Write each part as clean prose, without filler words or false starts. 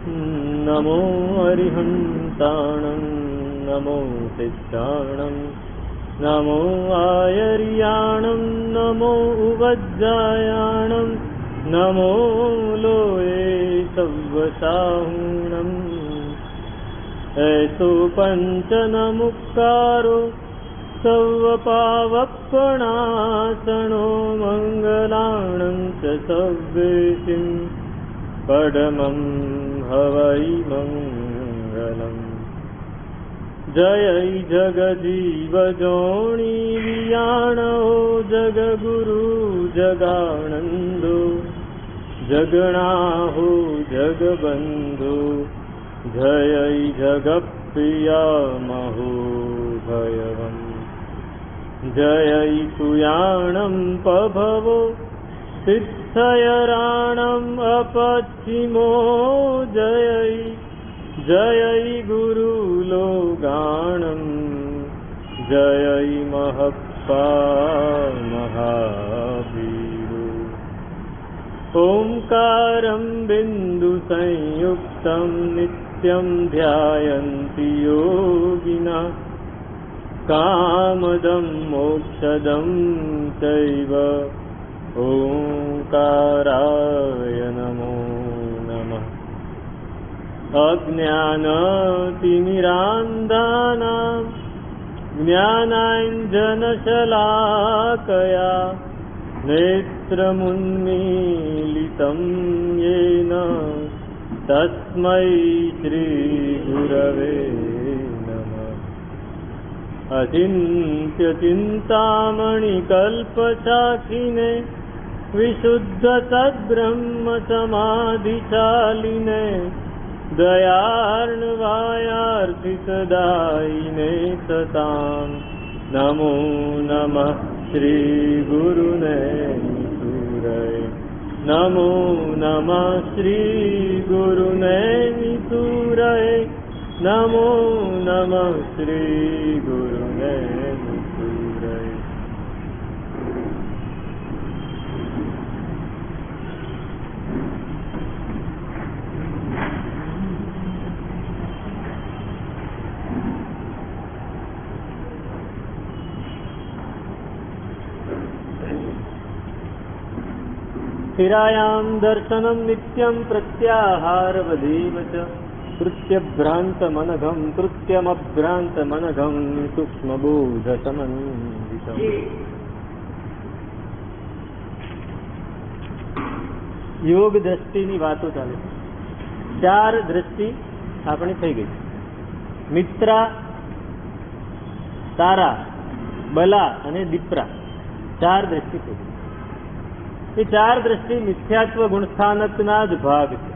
नमो अरिहन्ताणं नमो सिद्धाणं नमो आयर्याणं नमो उवज्जायाणं नमो लोये सव्वसाहुणम् ऐसो पञ्चनमुक्कारो सव्वपावपणासनो मङ्गलाणं च सव्वेशिं परमं हवै मङ्गलम् जय जगजीव जोणी वियाणो जगगुरु जगानन्दो जगणाहो जगबन्धो जय जगप्रिया महोभयवम् जय तुयाणं पभवो सिद्धयराणम् अपचिमो जय जय गुरुलोगाणं जय महप्पा महावीरो ओंकारं बिन्दुसंयुक्तं नित्यं ध्यायन्ति योगिना कामदं मोक्षदं चैव ओंकाराय नमो नमः अज्ञानतिमिरान्धानां ज्ञानाञ्जनशलाकया नेत्रमुन्मीलितं येन तस्मै श्रीगुरवे नमः अचिन्त्यचिन्तामणिकल्पशाखिने विशुद्धसद्ब्रह्मसमाधिशालिने दयार्णवायार्थितदायिने सतां नमो नमः श्रीगुरुने सूरये नमो नमः श्रीगुरुने सूरये नमो नमः श्रीगुरुने सूरये। स्थिरायां दर्शनं नित्यं प्रत्याहारवदेव च कृत्यभ्रान्तमनघं कृत्यमभ्रान्तमनघं सूक्ष्मबोधसमन्वितम्। યોગ દ્રષ્ટિની વાતો ચાલે છે. ચાર દ્રષ્ટિ આપણી થઈ ગઈ. મિત્રા, તારા, બલા અને દીપરા, ચાર દ્રષ્ટિ થઈ ગઈ. એ ચાર દ્રષ્ટિ મિથ્યાત્વ ગુણસ્થાનકના જ ભાગ છે.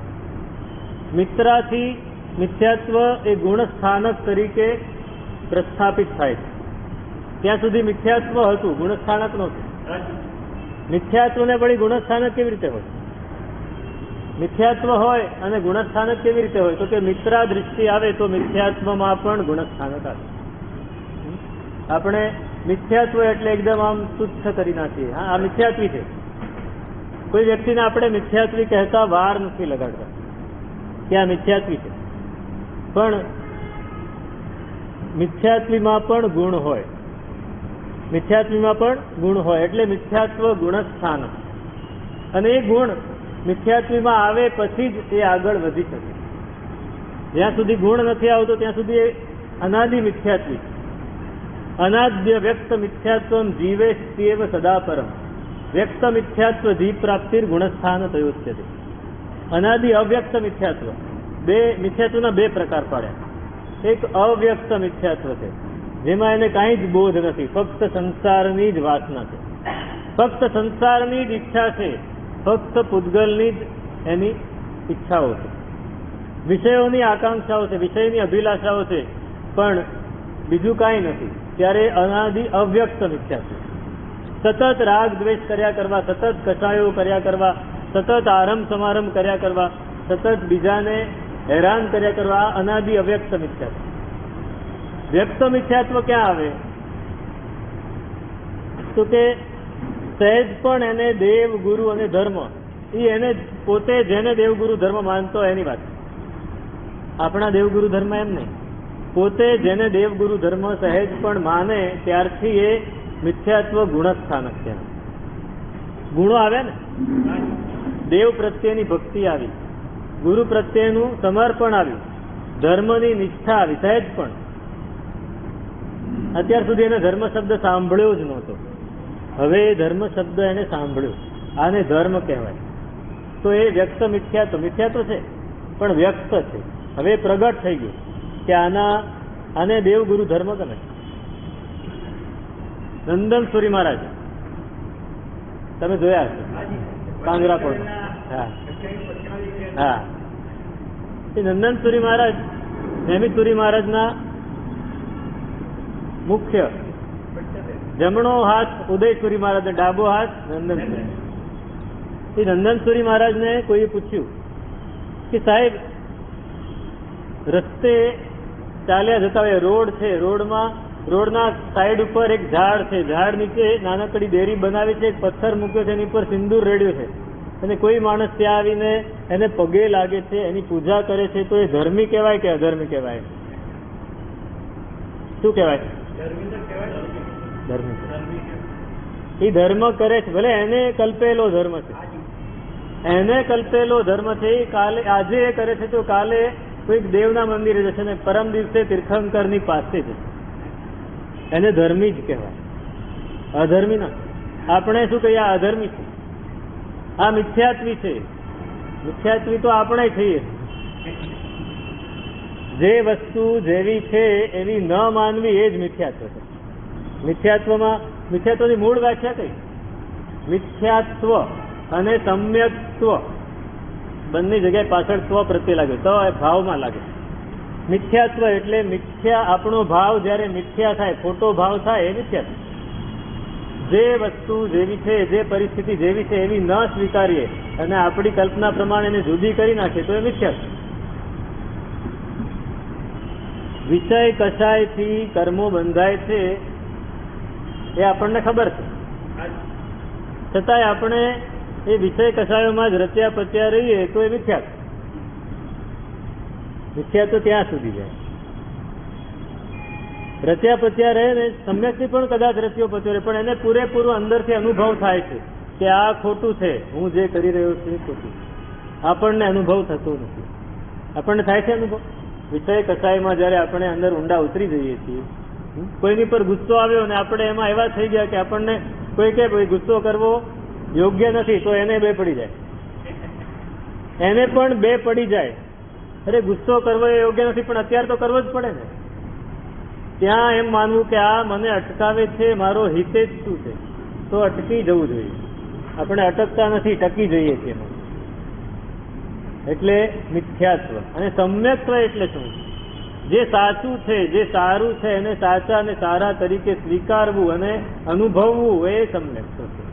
મિત્રાથી મિથ્યાત્વ એ ગુણસ્થાનક તરીકે પ્રસ્થાપિત થાય છે. ત્યાં સુધી મિથ્યાત્વ હતું, ગુણસ્થાનક નહોતું. મિથ્યાત્વને વળી ગુણસ્થાનક કેવી રીતે હોય? મિથ્યાત્વ હોય અને ગુણસ્થાનક કેવી રીતે હોય? તો કે મિત્રા દૃષ્ટિ આવે તો મિથ્યાત્વમાં પણ ગુણસ્થાનક આવે. આપણે મિથ્યાત્વ એટલે એકદમ આમ તુચ્છ કરી નાખીએ, હા આ મિથ્યાત્વી છે. કોઈ વ્યક્તિને આપણે મિથ્યાત્વી કહેતા વાર નથી લગાડતા કે આ મિથ્યાત્વી છે. પણ મિથ્યાત્વીમાં પણ ગુણ હોય, મિથ્યાત્વીમાં પણ ગુણ હોય એટલે મિથ્યાત્વ ગુણસ્થાન. અને એ ગુણ મિથ્યાત્વીમાં આવે પછી જ એ આગળ વધી શકે. જ્યાં સુધી ગુણ નથી આવતો ત્યાં સુધી એ અનાદિ મિથ્યાત્વી. અનાદ્ય વ્યક્ત મિથ્યાત્વ જીવે સ્ત્યેવ સદા પરમ. વ્યક્ત મિથ્યાત્વ જીવ પ્રાપ્તિર ગુણસ્થાન થયો છે. અનાદિ અવ્યક્ત મિથ્યાત્વ, બે મિથ્યાત્વના બે પ્રકાર પાડ્યા. એક અવ્યક્ત મિથ્યાત્વ છે જેમાં એને કાંઈ જ બોધ નથી, ફક્ત સંસારની જ વાસના છે, ફક્ત સંસારની જ ઈચ્છા છે, ફક્ત પૂતગલની જ એની ઈચ્છાઓ છે, વિષયોની આકાંક્ષાઓ છે, વિષયની અભિલાષાઓ છે, પણ બીજું કાંઈ નથી. ત્યારે અનાદિ અવ્યક્ત મિથ્યાત્વ. સતત રાગ દ્વેષ કર્યા કરવા, સતત કષાયો કર્યા કરવા, સતત આરંભ સમારંભ કર્યા કરવા, સતત બીજાને હેરાન કર્યા કરવા, આ અનાદિ અવ્યક્ત મિથ્યાત્વ. વ્યક્ત મિથ્યાત્વ ક્યાં આવે? તો કે સહેજ પણ એને દેવ ગુરુ અને ધર્મ, એ એને પોતે જેને દેવ ગુરુ ધર્મ માનતો એની વાત. આપણા દેવગુરુ ધર્મ એમ નહીં. પોતે જેને દેવગુરુ ધર્મ સહેજ પણ માને ત્યારથી એ મિથ્યાત્વ ગુણસ્થાનક છે. ગુણો આવે ને, દેવ પ્રત્યેની ભક્તિ આવી, ગુરુ પ્રત્યેનું સમર્પણ આવ્યું, ધર્મની નિષ્ઠા આવી. સહેજ પણ અત્યાર સુધી એને ધર્મ શબ્દ સાંભળ્યો જ નહોતો. હવે એ ધર્મ શબ્દ એને સાંભળ્યો. આને ધર્મ કહેવાય. તો એ વ્યક્ત મિથ્યાત્વ છે પણ વ્યક્ત છે. હવે પ્રગટ થઈ ગયું કે આને દેવગુરુ ધર્મ ગમે. નંદન સુરી મહારાજ તમે જોયા હશે કાંગરાપોળમાં. હા, એ નંદન સુરી મહારાજ નેમિત સુરી મહારાજના મુખ્ય જમણો હાથ ઉદયસુરી મહારાજ, ડાબો હાથ નંદનસુરી. એ નંદનસુરી મહારાજને કોઈએ પૂછ્યું કે સાહેબ, રસ્તે ચાલ્યા જતા હોય, રોડ છે, રોડના સાઈડ ઉપર એક ઝાડ છે, ઝાડ નીચે નાનકડી દેરી બનાવી છે, એક પથ્થર મૂક્યો છે, એની ઉપર સિંદૂર રેડ્યો છે, અને કોઈ માણસ ત્યાં આવીને એને પગે લાગે છે, એની પૂજા કરે છે, તો એ ધર્મી કહેવાય કે અધર્મી કહેવાય? શું કહેવાય? ધર્મી. એ ધર્મ કરે છે, ભલે એને કલ્પેલો ધર્મ છે, એને કલ્પેલો ધર્મ છે. એ કાલે આજે એ કરે છે તો કાલે કોઈક દેવના મંદિરે જશે ને પરમ દિવસે તીર્થંકરની પાસે જશે. એને ધર્મી જ કહેવાય, અધર્મી ના. આપણે શું કહીએ? આ અધર્મી છે, આ મિથ્યાત્વી છે. મિથ્યાત્વી તો આપણે છીએ. જે વસ્તુ જેવી છે એવી ન માનવી એ જ મિથ્યાત્વ છે. મિથ્યાત્વની મૂળ વ્યાખ્યા કઈ? મિથ્યાત્વ અને સમ્યક્ત્વ બંને જગ્યાએ પાછળ સ્વ પ્રત્યે લાગે, તો એ ભાવમાં લાગે. મિથ્યાત્વ એટલે મિથ્યા, આપણો ભાવ જયારે મિથ્યા થાય, ખોટો ભાવ થાય, એ મિથ્યાત્વ. જે વસ્તુ જેવી છે, જે પરિસ્થિતિ જેવી છે એવી ન સ્વીકારીએ અને આપણી કલ્પના પ્રમાણે એને જુદી કરી નાખીએ તો એ મિથ્યાત્વ. વિષય કશાયથી કર્મો બંધાય છે એ આપણને ખબર છે, છતાંય આપણે એ વિષય કશાયોમાં જ રચ્યા પચ્યા રહીએ તો એ મિથ્યાત્વ. મિથ્યાત્વ ત્યાં સુધી જાય. રચ્યા પચ્યા રહે ને, સમ્યકથી પણ કદાચ રચ્યો પચ્યો રહે, પણ એને પૂરેપૂરો અંદરથી અનુભવ થાય છે કે આ ખોટું છે, હું જે કરી રહ્યો છું એ ખોટું. આપણને અનુભવ થતો નથી. આપણને થાય છે અનુભવ વિષય કસાયમાં. જયારે આપણે અંદર ઊંડા ઉતરી જઈએ છીએ, કોઈની પર ગુસ્સો આવ્યો ને આપણે એમાં એવા થઈ ગયા કે આપણને કોઈ કે ગુસ્સો કરવો યોગ્ય નથી, તો એને બે પડી જાય, એને પણ બે પડી જાય. અરે ગુસ્સો કરવો એ યોગ્ય નથી, પણ અત્યારે તો કરવો જ પડે ને. ત્યાં એમ માનવું કે આ મને અટકાવે છે, મારો હિતે જ શું છે, તો અટકી જવું જોઈએ. આપણે અટકતા નથી, ટકી જઈએ છીએ. એટલે મિથ્યાત્વ. અને સમ્યક્ત્વ એટલે શું? જે સાચું છે, જે સારું છે, એને સાચા અને સારા તરીકે સ્વીકારવું અને અનુભવવું, એ સમ્યક્ત્વ છે.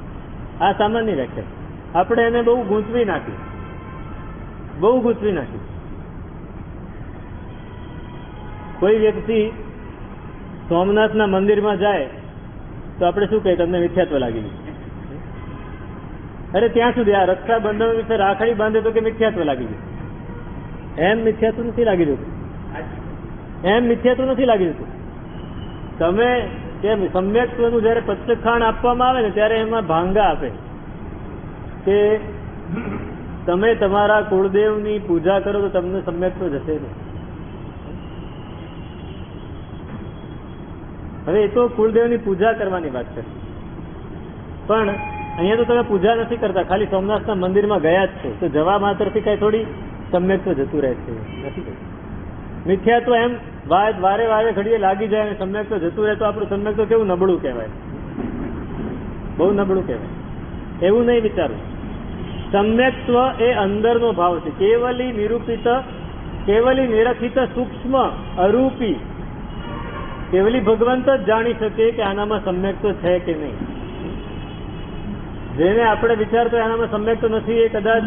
આ સામાન્ય વ્યાખ્યા. આપણે એને બહુ ગૂંચવી નાખી. કોઈ વ્યક્તિ સોમનાથના મંદિરમાં જાય તો આપણે શું કહીએ? તમને મિથ્યાત્વ લાગી ગયું. અરે ત્યાં સુધી આ રક્ષાબંધન વિશે રાખડી બાંધે તો કે મિથ્યાત્વ લાગી ગયું. એમ મિથ્યાત્વ નથી લાગી જતું. તમે કેમ સમ્યક્ત્વનું જયારે પચખાણ આપવામાં આવે ને ત્યારે એમાં ભાંગા આપે કે તમે તમારા કુળદેવની પૂજા કરો તો તમને સમ્યક્ત્વ જશે નહીં. હવે એ તો કુળદેવની પૂજા કરવાની વાત છે, પણ અહીંયા તો તમે પૂજા નથી કરતા, ખાલી સોમનાથના મંદિરમાં ગયા જ છો, તો જવા માત્રથી કઈ થોડી સમ્યક્ત્વ જતું રહે છે? નથી. મિથ્યાત્વ એમ વારે વારે ઘડીએ લાગી જાય અને સમ્યક્ત્વ જતું રહે તો આપણું સમ્યક્ત્વ કેવું નબળું કહેવાય, બહુ નબળું કહેવાય. એવું નહીં વિચારવું. સમ્યક્ત્વ એ અંદરનો ભાવ છે, કેવલી નિરખિત સૂક્ષ્મ અરૂપી. કેવલી ભગવંત જ જાણી શકે કે આનામાં સમ્યક્ત્વ છે કે નહીં. જેને આપણે વિચારતો આનામાં સમ્યક્ત્વ નથી એ કદાચ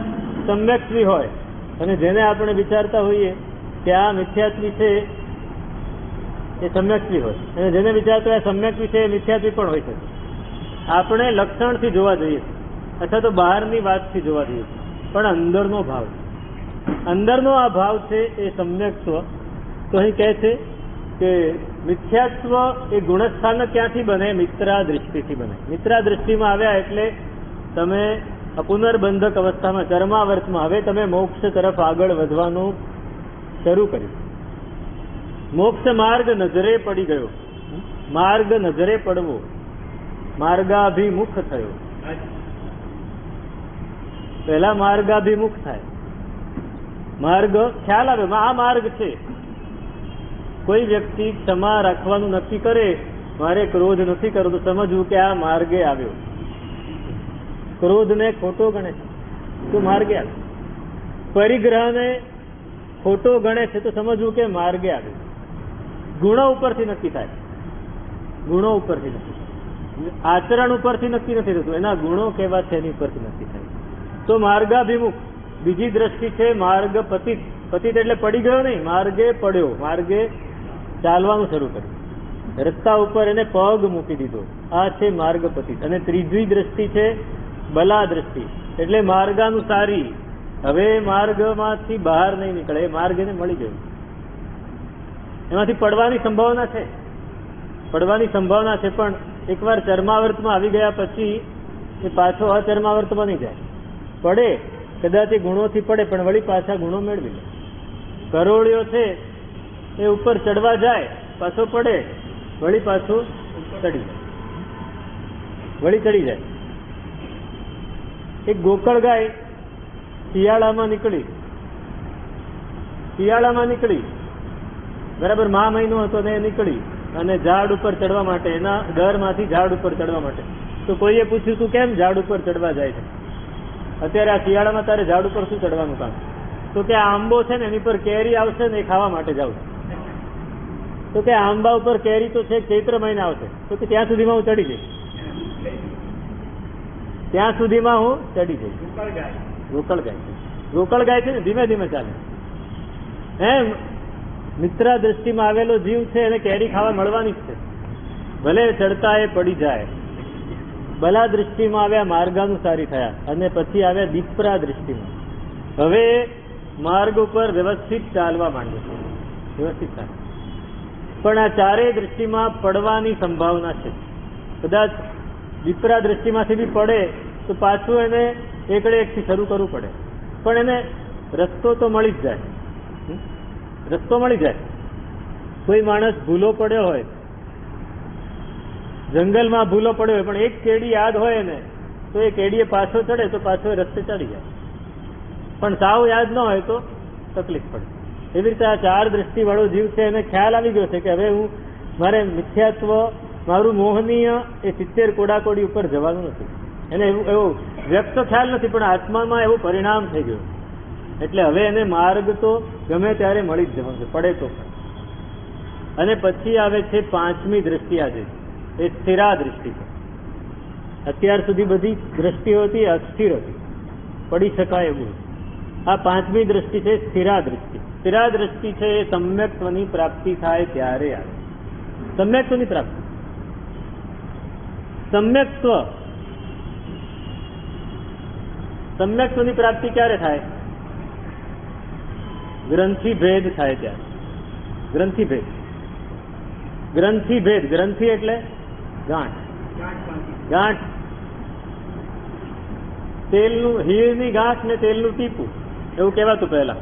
સમ્યક્ત્વી હોય, અને જેને આપણે વિચારતા હોઈએ કે આ મિથ્યાત્વી છે એ સમ્યક્ત્વી હોય, અને જેને વિચારતો આ સમ્યક્ત્વી છે એ મિથ્યાત્વી પણ હોય શકે. આપણે લક્ષણથી જોવા જઈએ અથવા તો બહારની વાતથી જોવા જઈએ, પણ અંદરનો ભાવ, અંદરનો આ ભાવ છે એ સમ્યક્ત્વ. તો અહીં કહે છે કે મિથ્યાત્વ એ ગુણસ્થાન ક્યાંથી બને? મિત્રા દૃષ્ટિથી બને. મિત્રા દૃષ્ટિમાં આવ્યા એટલે તમે પુનર્બંધક અવસ્થામાં, કર્માવર્તમાં, હવે તમે મોક્ષ તરફ આગળ વધવાનું શરૂ કર્યું. મોક્ષ માર્ગ નજરે પડી ગયો. માર્ગ નજરે પડવો, માર્ગાભિમુખ થયો. પહેલા માર્ગાભિમુખ થાય, માર્ગ ખ્યાલ આવે, આ માર્ગ છે. કોઈ વ્યક્તિ ક્ષમા રાખવાનું નક્કી કરે, મારે ક્રોધ નથી કરવો, તો સમજવું કે આ માર્ગે આવ્યો. ક્રોધને ખોટો ગણે છે તો માર્ગે આવ્યો. પરિગ્રહને ખોટો ગણે છે તો સમજવું કે માર્ગે આવ્યો. ગુણો ઉપરથી નક્કી થાય, ગુણો ઉપરથી નક્કી થાય, આચરણ ઉપરથી નક્કી નથી થતું, એના ગુણો કેવા છે એની ઉપરથી નક્કી થાય. તો માર્ગાભિમુખ. બીજી દ્રષ્ટિ છે માર્ગ પતિત. પતિત એટલે પડી ગયો નહીં, માર્ગે પડ્યો, માર્ગે ચાલવાનું શરૂ કર્યું, રસ્તા ઉપર એને પગ મૂકી દીધો. આ છે માર્ગ પતિત. અને ત્રીજી દ્રષ્ટિ છે બલા દ્રષ્ટિ, એટલે માર્ગાનુસારી. હવે માર્ગમાંથી બહાર નહીં નીકળે, એ માર્ગ એને મળી ગયો. એમાંથી પડવાની સંભાવના છે, પડવાની સંભાવના છે, પણ એકવાર ચર્માવર્તમાં આવી ગયા પછી એ પાછો અચર્માવર્ત બની જાય. પડે કદાચ એ ગુણોથી પડે, પણ વળી પાછા ગુણો મેળવી લે. કરોળિયો છે એ ઉપર ચડવા જાય, પાછો પડે, વળી પાછું ચડી જાય, વળી ચડી જાય. એક ગોકળ ગાય શિયાળામાં નીકળી, બરાબર મા મહિનો હતો ને, નીકળી અને ઝાડ ઉપર ચડવા માટે, એના ઘરમાંથી ઝાડ ઉપર ચડવા માટે. તો કોઈએ પૂછ્યું તું કેમ ઝાડ ઉપર ચડવા જાય છે અત્યારે આ શિયાળામાં? તારે ઝાડ ઉપર શું ચડવાનું કામ? તો કે આંબો છે ને એની પર કેરી આવશે ને, એ ખાવા માટે જાઉં. તો કે આંબા ઉપર કેરી તો છે, ચૈત્ર મહિને આવશે. તો કે ત્યાં સુધીમાં હું ચડી જઈશ, ત્યાં સુધીમાં હું ચડી જઈશ. ગોકળ ગાય છે ને, ધીમે ધીમે ચાલે. એમ મિત્રા દ્રષ્ટિમાં આવેલો જીવ છે એને કેરી ખાવા મળવાની જ છે, ભલે ચડતા એ પડી જાય. બલા દૃષ્ટિમાં આવ્યા, માર્ગાનુસારી થયા, અને પછી આવ્યા દીપરા દૃષ્ટિમાં. હવે માર્ગ ઉપર વ્યવસ્થિત ચાલવા માંડે છે, વ્યવસ્થિત ચાલે. પણ આ ચારેય દૃષ્ટિમાં પડવાની સંભાવના છે. કદાચ દીપરા દૃષ્ટિમાંથી બી પડે તો પાછું એને એકડે એકથી શરૂ કરવું પડે, પણ એને રસ્તો તો મળી જ જાય, રસ્તો મળી જાય. કોઈ માણસ ભૂલો પડ્યો હોય, જંગલમાં ભૂલો પડ્યો હોય, પણ એક કેડી યાદ હોય ને, તો એ કેડીએ પાછો ચડે તો પાછો એ રસ્તે ચડી જાય. પણ સાવ યાદ ન હોય તો તકલીફ પડે. એવી રીતે આ ચાર દ્રષ્ટિ વાળો જીવ છે, એને ખ્યાલ આવી ગયો છે કે હવે મારે મિથ્યાત્વ, મારું મોહનીય એ 70 કોડાકોડી ઉપર જવાનું નથી. એને એવો વ્યક્ત ખ્યાલ નથી, પણ આત્મામાં એવું પરિણામ થઈ ગયું. એટલે હવે એને માર્ગ તો ગમે ત્યારે મળી જ જવાનું છે, પડે તો. અને પછી આવે છે પાંચમી દ્રષ્ટિ, આજે એ સ્થિરા દ્રષ્ટિ છે. અત્યાર સુધી બધી દ્રષ્ટિઓ હતી અસ્થિર હતી, પડી શકાય એવું. આ પાંચમી દ્રષ્ટિ છે સ્થિરા દ્રષ્ટિ. સ્થિરા દ્રષ્ટિ છે એ સમ્યક્ત્વની પ્રાપ્તિ થાય ત્યારે આવે. સમ્યક્ત્વની પ્રાપ્તિ, સમ્યક્ત્વની પ્રાપ્તિ ક્યારે થાય? ગ્રંથિ ભેદ થાય ત્યારે. ગ્રંથિ ભેદ, ગ્રંથિ ભેદ, ગ્રંથિ એટલે ગાંઠ. ગાંઠ, તેલનું, હીરની ગાંઠ ને તેલનું ટીપું એવું કહેવાતું પહેલા.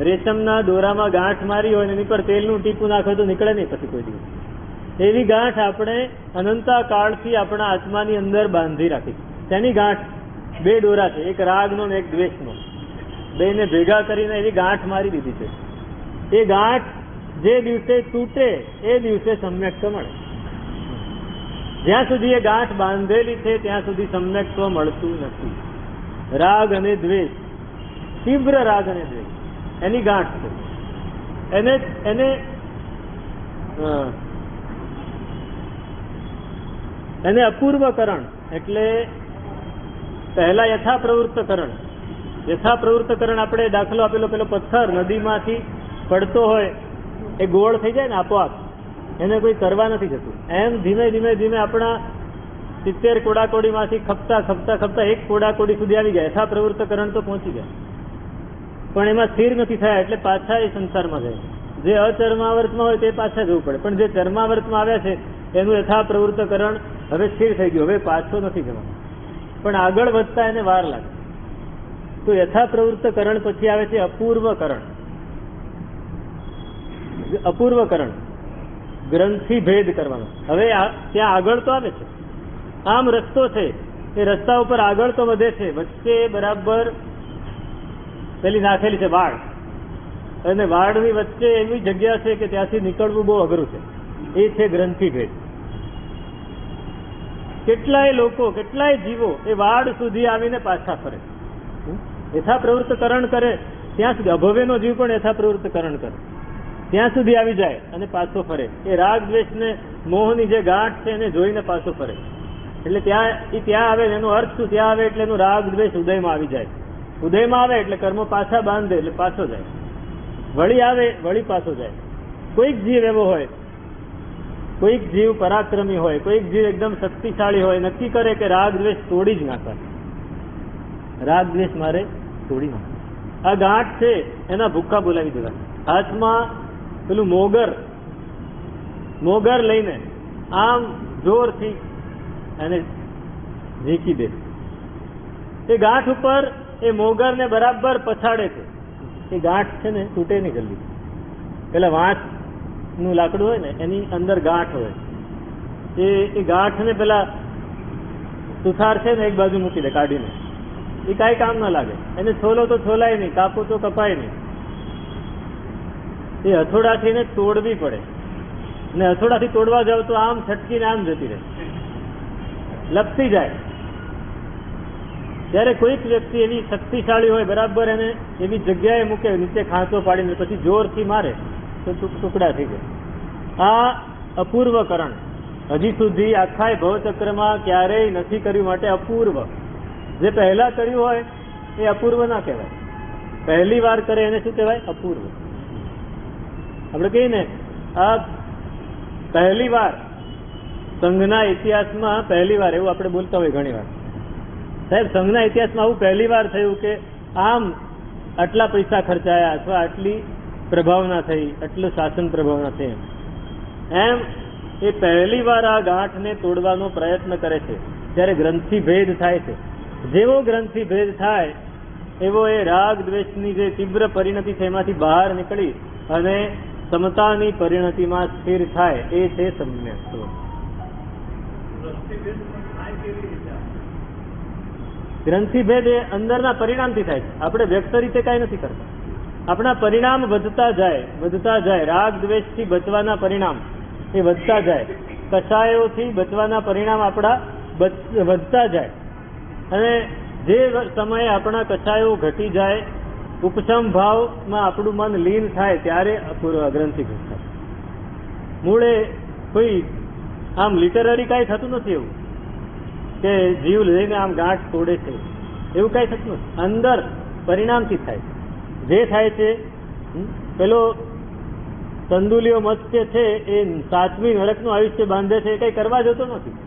રેશમના દોરામાં ગાંઠ મારી હોય ને એની પર તેલનું ટીપું નાખે તો નીકળે નહીં પછી કોઈ દિવસ. એવી ગાંઠ આપણે અનંતા કાળથી આપણા આત્માની અંદર બાંધી રાખી. તેની ગાંઠ બે દોરા છે, એક રાગનો ને એક દ્વેષનો, બેને ભેગા કરીને એવી ગાંઠ મારી દીધી છે. એ ગાંઠ જે દિવસે તૂટે એ દિવસે સમ્યક્ત્વ મળે. જ્યાં સુધી એ ગાંઠ બાંધેલી છે ત્યાં સુધી સમ્યક્ત્વ મળતું નથી. રાગ અને દ્વેષ, તીવ્ર રાગ અને દ્વેષ એની ગાંઠ છે. એને અપૂર્વકરણ એટલે પહેલા યથાપ્રવૃત્તકરણ. યથાપ્રવૃત્તકરણ આપણે દાખલો આપેલો, પેલો પથ્થર નદીમાંથી પડતો હોય એ ગોળ થઈ જાય ને આપોઆપ, એને કોઈ કરવા નથી જતું. એમ ધીમે ધીમે ધીમે આપણા 70 કોડાકોડીમાંથી ખપતા ખપતા ખપતા 1 કોડાકોડી સુધી આવી ગયા. યથાપ્રવૃત્તકરણ તો પહોંચી ગયા. પણ એમાં સ્થિર નથી થયા એટલે પાછા એ સંસારમાં જાય. જે અચર્માવર્તમાં હોય તે પાછા જવું પડે, પણ જે ચર્માવર્તમાં આવ્યા છે એનું યથા પ્રવૃત્તકરણ હવે સ્થિર થઈ ગયું, હવે પાછો નથી જવાનું, પણ આગળ વધતા એને વાર લાગે. તો યથા પ્રવૃત્તકરણ પછી આવે છે અપૂર્વકરણ. અપૂર્વકરણ ગ્રંથિ ભેદ કરવાનો. હવે ત્યાં આગળ તો આવે છે, આમ રસ્તો છે, એ રસ્તા ઉપર આગળ તો વધે છે, વચ્ચે બરાબર પેલી નાખેલી છે વાડ, અને વાડની વચ્ચે એવી જગ્યા છે કે ત્યાંથી નીકળવું બહુ અઘરું છે, એ છે ગ્રંથિ ભેદ. કેટલાય લોકો, કેટલાય જીવો એ વાડ સુધી આવીને પાછા ફરે. યથા પ્રવૃત્તકરણ કરે ત્યાં સુધી, અભવ્યનો જીવ પણ યથા પ્રવૃત્તકરણ કરે ત્યાં સુધી આવી જાય અને પાછો ફરે. એ રાગ દ્વેષ ને મોહની જે ગાંઠ છે એને જોઈને પાછો ફરે. એટલે ત્યાં આવે, એનો અર્થ શું? ત્યાં આવે એટલે એનો રાગ દ્વેષ ઉદયમાં આવી જાય. ઉદયમાં આવે એટલે કર્મો પાછા બાંધે એટલે પાછો જાય. વળી આવે, વળી પાછો જાય. કોઈક જીવ એવો હોય, કોઈક જીવ પરાક્રમી હોય, કોઈક જીવ એકદમ શક્તિશાળી હોય, નક્કી કરે કે રાગ દ્વેષ તોડી જ નાખવા, રાગ દ્વેષ મારે તોડી નાખવા. આ ગાંઠ છે એના ભૂક્કા બોલાવી દેવા. હાથમાં પેલું મોગર લઈને આમ જોરથી એને ઝીકી દે. એ ગાંઠ ઉપર એ મોગરને બરાબર પછાડે છે. એ ગાંઠ છે ને તૂટે નહીં જલ્દી. પેલા વાંસનું લાકડું હોય ને એની અંદર ગાંઠ હોય, એ ગાંઠને પેલા સુથાર છે ને એક બાજુ મૂકી દે કાઢીને, એ કાંઈ કામ ના લાગે. એને છોલો તો છોલાય નહીં, કાપો તો કપાય નહીં. એ હથોડાથી ને તોડવી પડે, ને હથોડાથી તોડવા જાવ તો આમ છટકીને આમ જતી રહે, લપસી જાય. ત્યારે કોઈક વ્યક્તિ એવી શક્તિશાળી હોય, બરાબર એને એવી જગ્યાએ મૂકે, નીચે ખાંચો પાડીને પછી જોરથી મારે તો ટુકડા થઈ જાય. આ અપૂર્વકરણ હજી સુધી આખા ભવચક્રમાં ક્યારેય નથી કર્યું, માટે અપૂર્વ. જે પહેલા કર્યું હોય એ અપૂર્વ ના કહેવાય. પહેલી વાર કરે એને શું કહેવાય? અપૂર્વ. આપણે કહીએ ને આ પહેલી વાર, સંઘના ઇતિહાસમાં પહેલી વાર, એવું આપણે બોલતા હોય ઘણી વાર. સાહેબ, સંઘના ઇતિહાસમાં આવું પહેલી વાર થયું કે આમ આટલા પૈસા ખર્ચાયા, અથવા આટલી પ્રભાવના થઈ, આટલું શાસન પ્રભાવના થઈ, એમ એ પહેલી વાર આ ગાંઠને તોડવાનો પ્રયત્ન કરે છે. ત્યારે ગ્રંથિ ભેદ થાય છે. જેવો ગ્રંથિ ભેદ થાય એવો એ રાગ દ્વેષની જે તીવ્ર પરિણતિ છે એમાંથી બહાર નીકળી અને સમતાની પરિણતિમાં સ્થિર થાય, એ છે સમ્યક. ગ્રંથિ ભેદ એ અંદરના પરિણામથી થાય છે. આપણે વ્યક્ત રીતે કાંઈ નથી કરતા. આપણા પરિણામ વધતા જાય. રાગ દ્વેષથી બચવાના પરિણામ એ વધતા જાય. કષાયોથી બચવાના પરિણામ આપણા વધતા જાય. અને જે સમયે આપણા કષાયો ઘટી જાય, ઉપશમ ભાવમાં આપણું મન લીન થાય, ત્યારે ગ્રંથિ ભેદ થાય. મૂળે કોઈ આમ લિટરરી કાંઈ થતું નથી એવું કે જીવ લઈને આમ ગાંઠ તોડે છે, એવું કાંઈ થતું નથી. અંદર પરિણામથી થાય. જે થાય છે, પેલો તંદુલિયો મત્સ્ય છે એ 7મી નરકનું આયુષ્ય બાંધે છે, એ કઈ કરવા જતો નથી,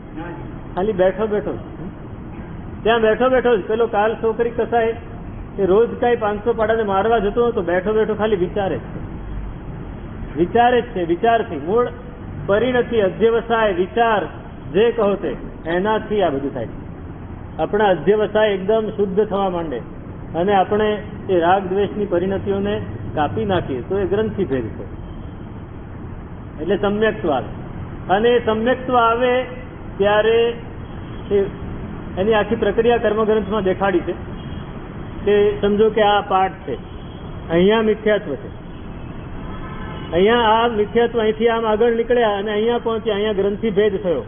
ખાલી બેઠો ત્યાં બેઠો જ. પેલો કાલ છોકરી કસાય એ રોજ કઈ 500 પાડાને મારવા જતો હતો, બેઠો ખાલી વિચારે જ છે. વિચારથી, મૂળ પરિણતિ, અધ્યવસાય, વિચાર જે કહો તે, એનાથી આ બધું થાય. આપણા અધ્યવસાય એકદમ શુદ્ધ થવા માંડે અને આપણે એ રાગ દ્વેષની પરિણતિઓને કાપી નાખીએ તો એ ગ્રંથિ ભેદ છે. એટલે સમ્યક્ત્વ આવે. અને સમ્યક્ત્વ આવે ત્યારે એની આખી પ્રક્રિયા કર્મગ્રંથમાં દેખાડી છે કે સમજો કે આ પાઠ છે, અહીંયા મિથ્યાત્વ છે, અહીંયા આ મિથ્યાત્વ અહીંથી આમ આગળ નીકળ્યા અને અહીંયા પહોંચ્યા, અહીંયા ગ્રંથિ ભેદ થયો.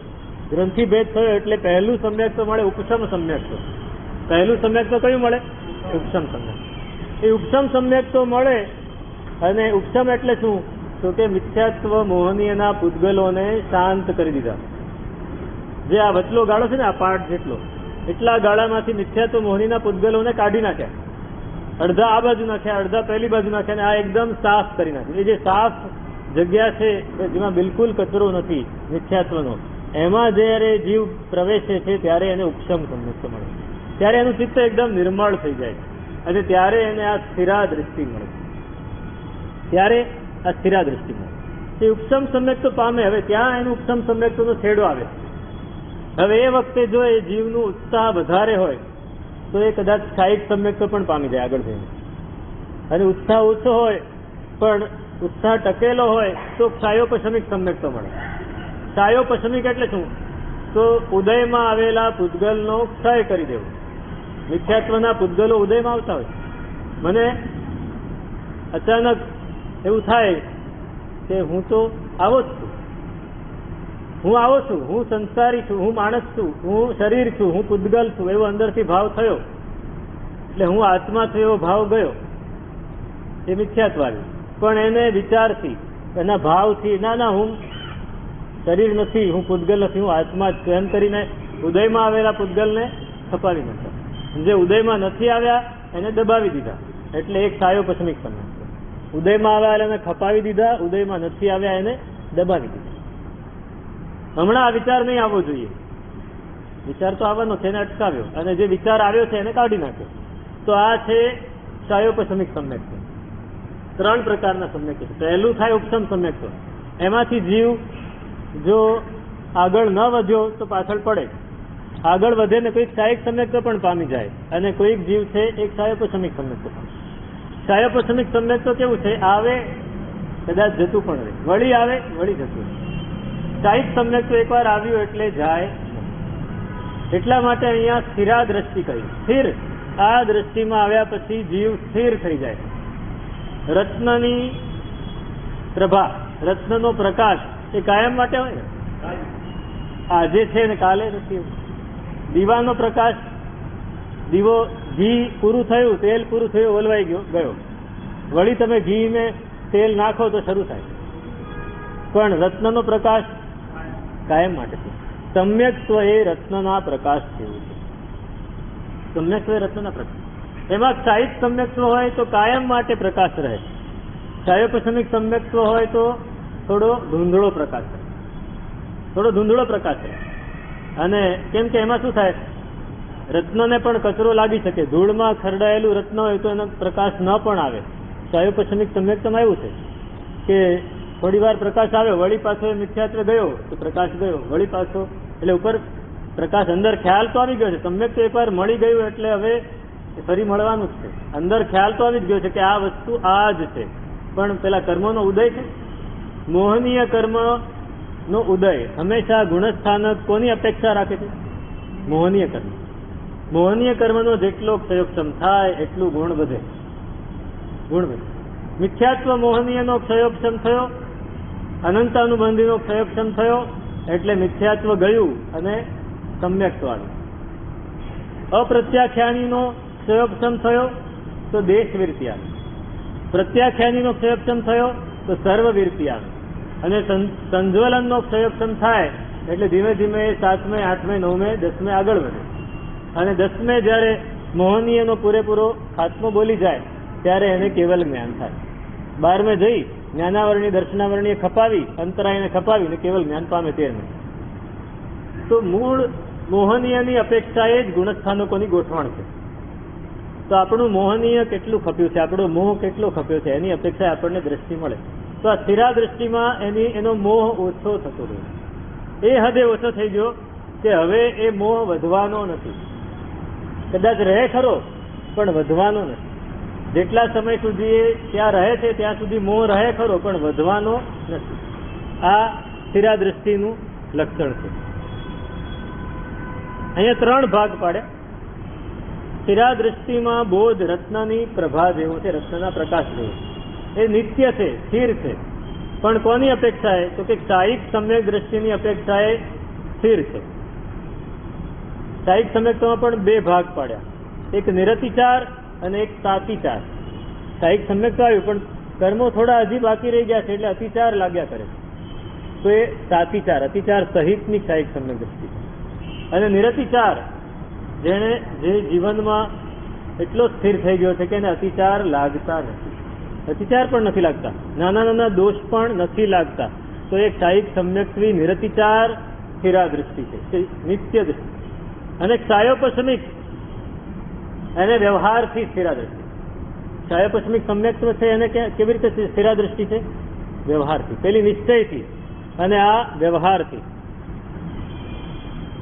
ગ્રંથિ ભેદ થયો એટલે પહેલું સમ્યક્ત્વ મળે, ઉપશમ સમ્યક્ત્વ. પહેલું સમ્યક્ત્વ કયું મળે? ઉપશમ સમ્યક્ત્વ. એ ઉપશમ સમ્યક્ત્વ મળે. અને ઉપશમ એટલે શું? તો કે મિથ્યાત્વ મોહનીયના પૂતગલોને શાંત કરી દીધા. જે આ વચલો ગાળો છે ને, આ પાઠ જેટલો, એટલા ગાળામાંથી મિથ્યાત્વ મોહનીના પૂતગલોને કાઢી નાખ્યા. અડધા આ બાજુ નાખ્યા, અડધા પહેલી બાજુ નાખ્યા, અને આ એકદમ સાફ કરી નાખ્યું. એ જે સાફ જગ્યા છે જેમાં બિલકુલ કચરો નથી મિથ્યાત્વનો, એમાં જયારે જીવ પ્રવેશે છે ત્યારે એને ઉપશમ સમ્યક્ત્વ મળે. ત્યારે એનું ચિત્ત એકદમ નિર્મળ થઈ જાય. અને ત્યારે એને આ સ્થિરા દ્રષ્ટિ મળે. ત્યારે આ સ્થિરા દ્રષ્ટિ મળે. એ ઉપસમ સમ્યક તો પામે. હવે ત્યાં એનું ઉપસમ સમ્યકનો છેડો આવે. હવે એ વખતે જો એ જીવનું ઉત્સાહ વધારે હોય તો એ કદાચ સ્થાયિક સમ્યક પણ પામી જાય આગળ જઈને. અને ઉત્સાહ ઓછો હોય પણ ઉત્સાહ ટકેલો હોય તો ક્ષાયોપશમિક સમ્યક તો મળે. ક્ષાયોપશમિક એટલે શું? તો ઉદયમાં આવેલા પૂતગલનો ક્ષય કરી દેવો. મિથ્યાત્વના પૂતગલો ઉદયમાં આવતા હોય. મને અચાનક એવું થાય કે હું તો આવો જ છું, હું આવો છું, હું સંસારી છું, હું માણસ છું, હું શરીર છું, હું પૂતગલ છું, એવો અંદરથી ભાવ થયો. એટલે હું આત્મા છું એવો ભાવ ગયો. એ મિથ્યાત્વ આવ્યું. પણ એને વિચારથી, એના ભાવથી, ના હું શરીર નથી, હું પૂતગલ નથી, હું આત્મા જ છું એમ કરીને ઉદયમાં આવેલા પૂતગલને ખપાવી નાખ્યા. જે ઉદયમાં નથી આવ્યા એને દબાવી દીધા. એટલે એક ક્ષાયોપશમિક સમ્યક. ઉદયમાં આવ્યા એને ખપાવી દીધા, ઉદયમાં નથી આવ્યા એને દબાવી દીધા. હમણાં આ વિચાર નહીં આવવો જોઈએ. વિચાર તો આવવાનો છે, એને અટકાવ્યો. અને જે વિચાર આવ્યો છે એને કાઢી નાખ્યો. તો આ છે ક્ષાયોપશમિક સમ્યક. ત્રણ પ્રકારના સમ્યક છે. પહેલું થાય ઉપસમ સમ્યક. એમાંથી જીવ જો આગળ ન વધ્યો તો પાછળ પડે. આગળ વધે ને કોઈક ક્ષાયિક સમ્યક પણ પામી જાય, અને કોઈક જીવ છે એક ક્ષાયોપશમિક સમ્યક પામે. ક્ષાયોપશમિક સમ્યક તો કેવું છે? આવે કદાચ જતું પણ રહે, વળી આવે વળી જતું. ક્ષાયિક સમ્યક તો એકવાર આવ્યું એટલે જાય. એટલા માટે અહીંયા સ્થિરા દ્રષ્ટિ કહી. સ્થિર. આ દ્રષ્ટિમાં આવ્યા પછી જીવ સ્થિર થઈ જાય. રત્નની પ્રભા, રત્નનો પ્રકાશ એ કાયમ માટે હોય ને. આજે છે ને કાલે નથી. દીવાનો પ્રકાશ, દીવો, ઘી પૂરું થયું, તેલ પૂરું થયું, ઓલવાઈ ગયો. વળી તમે ઘીને તેલ નાખો તો શરૂ થાય. પણ રત્નનો પ્રકાશ કાયમ માટે છે. સમ્યક્ત્વ એ રત્નના પ્રકાશ જેવું છે. સમ્યક્ત્વ એ રત્નના પ્રકાશ. એમાં ક્ષાયિક સમ્યક્ત્વ હોય તો કાયમ માટે પ્રકાશ રહે. ક્ષાયોપશમિક સમ્યક્ત્વ હોય તો થોડો ધૂંધળો પ્રકાશ રહે. થોડો ધૂંધળો પ્રકાશ રહે. અને કેમ કે એમાં શું થાય? રત્નને પણ કચરો લાગી શકે. ધૂળમાં ખરડાયેલું રત્ન હોય તો એનો પ્રકાશ ન પણ આવે. ક્ષાયોપશમિક સમ્યક્તમાં એવું છે કે થોડી વાર પ્રકાશ આવ્યો, વળી પાછો મિથ્યાત્વ ગયો તો પ્રકાશ ગયો, વળી પાછો. એટલે ઉપર પ્રકાશ, અંદર ખ્યાલ તો આવી ગયો છે. સમ્યક તો એકવાર મળી ગયું એટલે હવે ફરી મળવાનું જ છે. અંદર ખ્યાલ તો આવી જ ગયો છે કે આ વસ્તુ આ જ છે. પણ પેલા કર્મનો ઉદય છે, મોહનીય કર્મ નો ઉદય હંમેશા ગુણસ્થાનક કોની અપેક્ષા રાખે છે? મોહનીય કર્મ. મોહનીય કર્મનો જેટલો ક્ષયોક્ષમ થાય એટલું ગુણ વધે. ગુણ વધે. મિથ્યાત્વ મોહનીયનો ક્ષયોક્ષમ થયો, અનંતાનુબંધીનો ક્ષયોક્ષમ થયો એટલે મિથ્યાત્વ ગયું અને સમ્યક્ત્વ આવ્યું. અપ્રત્યાખ્યાનીનો ક્ષયોક્ષમ થયો તો દેશવીરતિ આવી. પ્રત્યાખ્યાનીનો ક્ષયોક્ષમ થયો તો સર્વવીરતિ આવી. અને સંજ્વલનનો ક્ષયોક્ષમ થાય એટલે ધીમે ધીમે 7મે 8મે 9મે 10મે આગળ વધે. અને 10મે જયારે મોહનીયનો પૂરેપૂરો ખાત્મો બોલી જાય ત્યારે એને કેવલ જ્ઞાન થાય. 12મે જઈ જ્ઞાનાવરણી દર્શનાવરણીએ ખપાવી, અંતરાયને ખપાવીને કેવલ જ્ઞાન પામે 13મે. તો મૂળ મોહનીયની અપેક્ષાએ જ ગુણસ્થાનકોની ગોઠવણ છે. તો આપણું મોહનીય કેટલું ખપ્યું છે, આપણો મોહ કેટલો ખપ્યો છે, એની અપેક્ષા આપણને દ્રષ્ટિ મળે. તો આ સ્થિરા દ્રષ્ટિમાં એનો મોહ ઓછો થતો રહ્યો. એ હદે ઓછો થઈ ગયો કે હવે એ મોહ વધવાનો નથી. કદાચ રહે ખરો પણ વધવાનો નથી. જેટલા સમય સુધી એ ત્યાં રહે છે ત્યાં સુધી મોહ રહે ખરો પણ વધવાનો નથી. આ સ્થિરા દ્રષ્ટિનું લક્ષણ છે. અહીંયા 3 ભાગ પાડ્યા. સ્થિરા દ્રષ્ટિમાં બોધ રત્નની પ્રભા જેવો છે, રત્નના પ્રકાશ જેવો. એ નિત્ય છે, સ્થિર છે. પણ કોની અપેક્ષાએ? તો કે ક્ષાયિક સમ્યક દ્રષ્ટિની અપેક્ષાએ સ્થિર છે. ક્ષાયિક સમ્યક્તમાં પણ 2 ભાગ પાડ્યા. એક નિરતિચાર અને એક સાતિચાર. ક્ષાયિક સમ્યક તો આવ્યું પણ કર્મો થોડા હજી બાકી રહી ગયા છે એટલે અતિચાર લાગ્યા કરે છે. તો એ સાતિચાર, અતિચાર સહિતની ક્ષાયિક સમ્યક દ્રષ્ટિ. અને નિરતિચાર, જેને જે જીવનમાં એટલો સ્થિર થઈ ગયો છે કે એને અતિચાર લાગતા નથી. અતિચાર પણ નથી લાગતા, નાના નાના દોષ પણ નથી લાગતા. તો એ ક્ષાયિક સમ્યક્ત્વી નિરતિચાર સ્થિરા દ્રષ્ટિ છે, નિત્ય દ્રષ્ટિ. અને ક્ષાયોપશમિક એને વ્યવહારથી સ્થિરા દ્રષ્ટિ. છાયોપશમિક સમ્યક્ત્વ છે એને કેવી રીતે સ્થિરા દ્રષ્ટિ છે? વ્યવહારથી. પેલી નિશ્ચયથી અને આ વ્યવહારથી.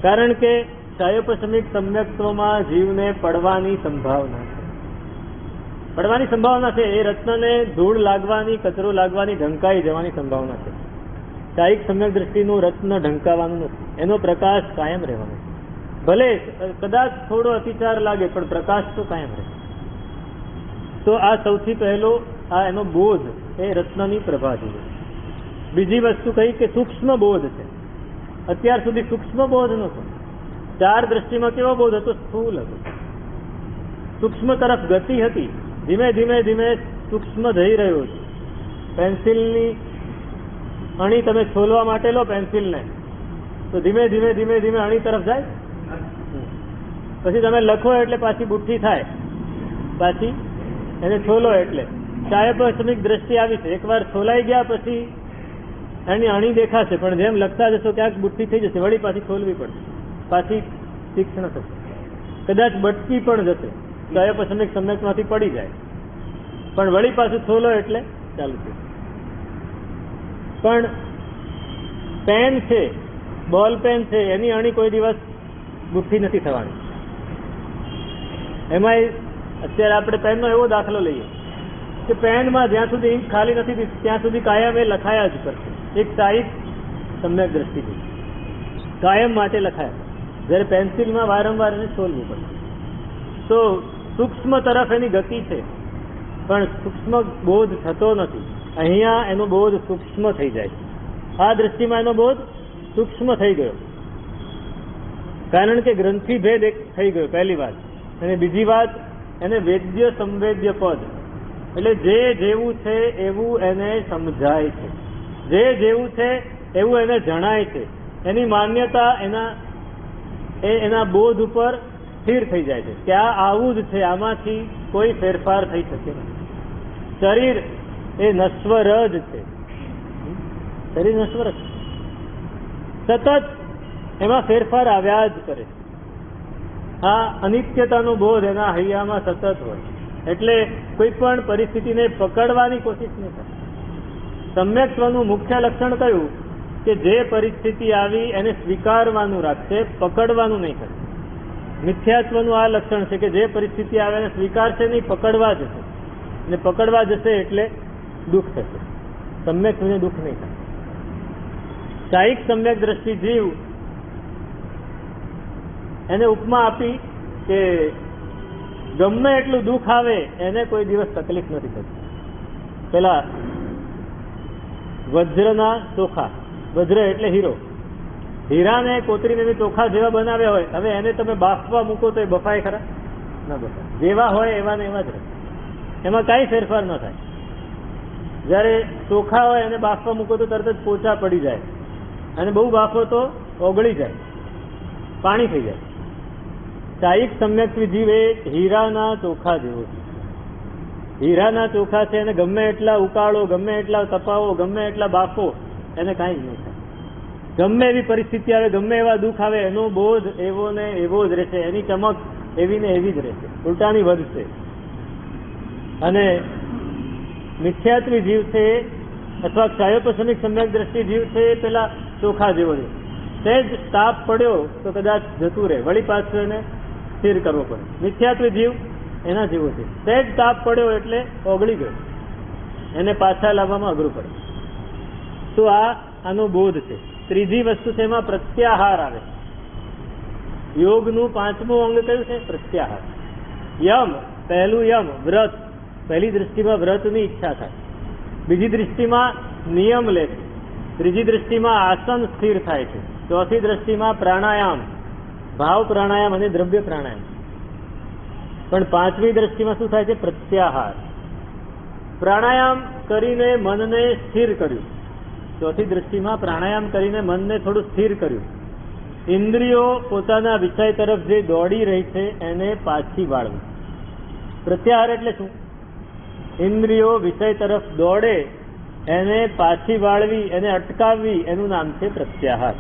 કારણ કે છાયોપશમિક સમ્યક્ત્વમાં જીવને પડવાની સંભાવના છે. પડવાની સંભાવના છે. એ રત્નને ધૂળ લાગવાની, કચરો લાગવાની, ઢંકાઈ જવાની સંભાવના છે. કાયિક સમ્યક દ્રષ્ટિનું રત્ન ઢંકાવાનું નથી. એનો પ્રકાશ કાયમ રહેવાનો છે. ભલે કદાચ થોડો અતિચાર લાગે પણ પ્રકાશ તો કાયમ રહે. તો આ સૌથી પહેલો આ એનો બોધ એ રત્નની પ્રભા જોઈએ. બીજી વસ્તુ કહી કે સૂક્ષ્મ બોધ છે. અત્યાર સુધી સૂક્ષ્મ બોધ નહોતો. ચાર દ્રષ્ટિમાં કેવો બોધ હતો? સ્થૂલ હતો. સૂક્ષ્મ તરફ ગતિ હતી. ધીમે ધીમે ધીમે સૂક્ષ્મ જઈ રહ્યો છે. પેન્સિલની અણી તમે છોલવા માટે લો પેન્સિલને, તો ધીમે ધીમે ધીમે ધીમે અણી તરફ જાય. પછી તમે લખો એટલે પાછી બુઠ્ઠી થાય, પાછી એને છોલો એટલે. છાયોપશમિક દ્રષ્ટિ આવી છે. એકવાર છોલાઈ ગયા પછી એની અણી દેખાશે, પણ જેમ લખતા જશો ક્યાંક બુઠ્ઠી થઈ જશે, વળી પાછી છોલવી પડશે, પાછી તીક્ષ્ણ થશે, કદાચ બટકી પણ જશે. છાયોપશમિક સમ્યકમાંથી પડી જાય, પણ વળી પાછું છોલો એટલે ચાલુ થશે. પણ પેન છે, બોલ પેન છે, એની અણી કોઈ દિવસ બુઠ્ઠી નથી થવાની. એમાં અત્યારે આપણે પેનનો એવો દાખલો લઈએ કે પેનમાં જ્યાં સુધી ઇંક ખાલી નથી ત્યાં સુધી કાયમ એ લખાયા જ કરશે. એક સાહિત સમ્યક દ્રષ્ટિથી કાયમ માટે લખાયા. જ્યારે પેન્સિલમાં વારંવાર એને છોલવું પડે. તો સૂક્ષ્મ તરફ એની ગતિ છે, પણ સૂક્ષ્મ બોધ થતો નથી. અહીંયા એનો બોધ સૂક્ષ્મ થઈ જાય છે. આ દ્રષ્ટિમાં એનો બોધ સૂક્ષ્મ થઈ ગયો, કારણ કે ગ્રંથિ ભેદ એક થઈ ગયો પહેલી વાત. અને બીજી વાત, એને વેદ્ય સંવેદ્ય પદ, એટલે જે જેવું છે એવું એને સમજાય છે, જે જેવું છે એવું એને જણાય છે. એની માન્યતા એના બોધ ઉપર સ્થિર થઈ જાય છે કે આ આવું જ છે, આમાંથી કોઈ ફેરફાર થઈ શકે નહીં. શરીર એ નશ્વર જ છે, શરીર નશ્વર છે, સતત એમાં ફેરફાર આવ્યા જ કરે. આ અનિત્યતાનો બોધ એના હૈયામાં સતત હોય, એટલે કોઈ પણ પરિસ્થિતિને પકડવાની કોશિશ નહીં કરે. સમ્યક્ત્વનું મુખ્ય લક્ષણ કયું? કે જે પરિસ્થિતિ આવી એને સ્વીકારવાનું રાખશે, પકડવાનું નહીં કરે. મિથ્યાત્વનું આ લક્ષણ છે કે જે પરિસ્થિતિ આવે એને સ્વીકારશે નહીં, પકડવા જશે, અને પકડવા જશે એટલે દુઃખ થશે. સમ્યક્ત્વને દુઃખ નહીં થાય. કાયિક સમ્યક દ્રષ્ટિ જીવ, એને ઉપમા આપી કે ગમે એટલું દુઃખ આવે એને કોઈ દિવસ તકલીફ નથી થતી. પેલા વજ્રના ચોખા, વજ્ર એટલે હીરો, હીરાને કોતરીને ચોખા જેવા બનાવ્યા હોય, હવે એને તમે બાફવા મૂકો તો એ બફાય ખરા? ના બફાય. જેવા હોય એવા ને એવા જ રહે, એમાં કાંઈ ફેરફાર ન થાય. જ્યારે ચોખા હોય એને બાફવા મૂકો તો તરત જ પોચા પડી જાય, અને બહુ બાફો તો ઓગળી જાય, પાણી થઈ જાય. કાયિક સમ્યક્ત્વી જીવ એ હીરાના ચોખા જેવો છે. હીરાના ચોખા છે, એને ગમે એટલા ઉકાળો, ગમે એટલા તપાવો, ગમે એટલા બાફો, એને કાંઈ જ નહીં થાય. ગમે એવી પરિસ્થિતિ આવે, ગમે એવા દુઃખ આવે, એનો બોધ એવો ને એવો જ રહેશે, એની ચમક એવી ને એવી જ રહેશે, ઉલટાની વધશે. અને મિથ્યાત્વી જીવ છે અથવા છાયોપશમિક સમ્યક દ્રષ્ટિ જીવ છે, પેલા ચોખા જેવો છે. સહેજ તાપ પડ્યો તો કદાચ જતું રહે, વળી પાછું એને સ્થિર કરવો પડે. મિથ્યાત્વી જીવ એના જેવો છે. સહેજ તાપ પડ્યો એટલે ઓગળી ગયો, એને પાછા લાવવામાં અઘરું પડે. તો આનો બોધ છે. ત્રીજી વસ્તુ છે એમાં પ્રત્યાહાર આવે. યોગનું પાંચમું અંગ કયું છે? પ્રત્યાહાર. યમ, પહેલું યમ વ્રત. પહેલી દ્રષ્ટિમાં વ્રતની ઈચ્છા થાય, બીજી દ્રષ્ટિમાં નિયમ લે છે, ત્રીજી દ્રષ્ટિમાં આસન સ્થિર થાય છે, ચોથી દ્રષ્ટિમાં પ્રાણાયામ, ભાવ પ્રાણાયામ અને દ્રવ્ય પ્રાણાયામ. પણ પાંચમી દ્રષ્ટિમાં શું થાય છે? પ્રત્યાહાર. પ્રાણાયામ કરીને મનને સ્થિર કર્યું. ચોથી દ્રષ્ટિમાં પ્રાણાયામ કરીને મનને થોડું સ્થિર કર્યું. ઇન્દ્રિયો પોતાના વિષય તરફ જે દોડી રહી છે એને પાછી વાળવી. પ્રત્યાહાર એટલે શું? ઇન્દ્રિયો વિષય તરફ દોડે એને પાછી વાળવી, એને અટકાવવી, એનું નામ છે પ્રત્યાહાર.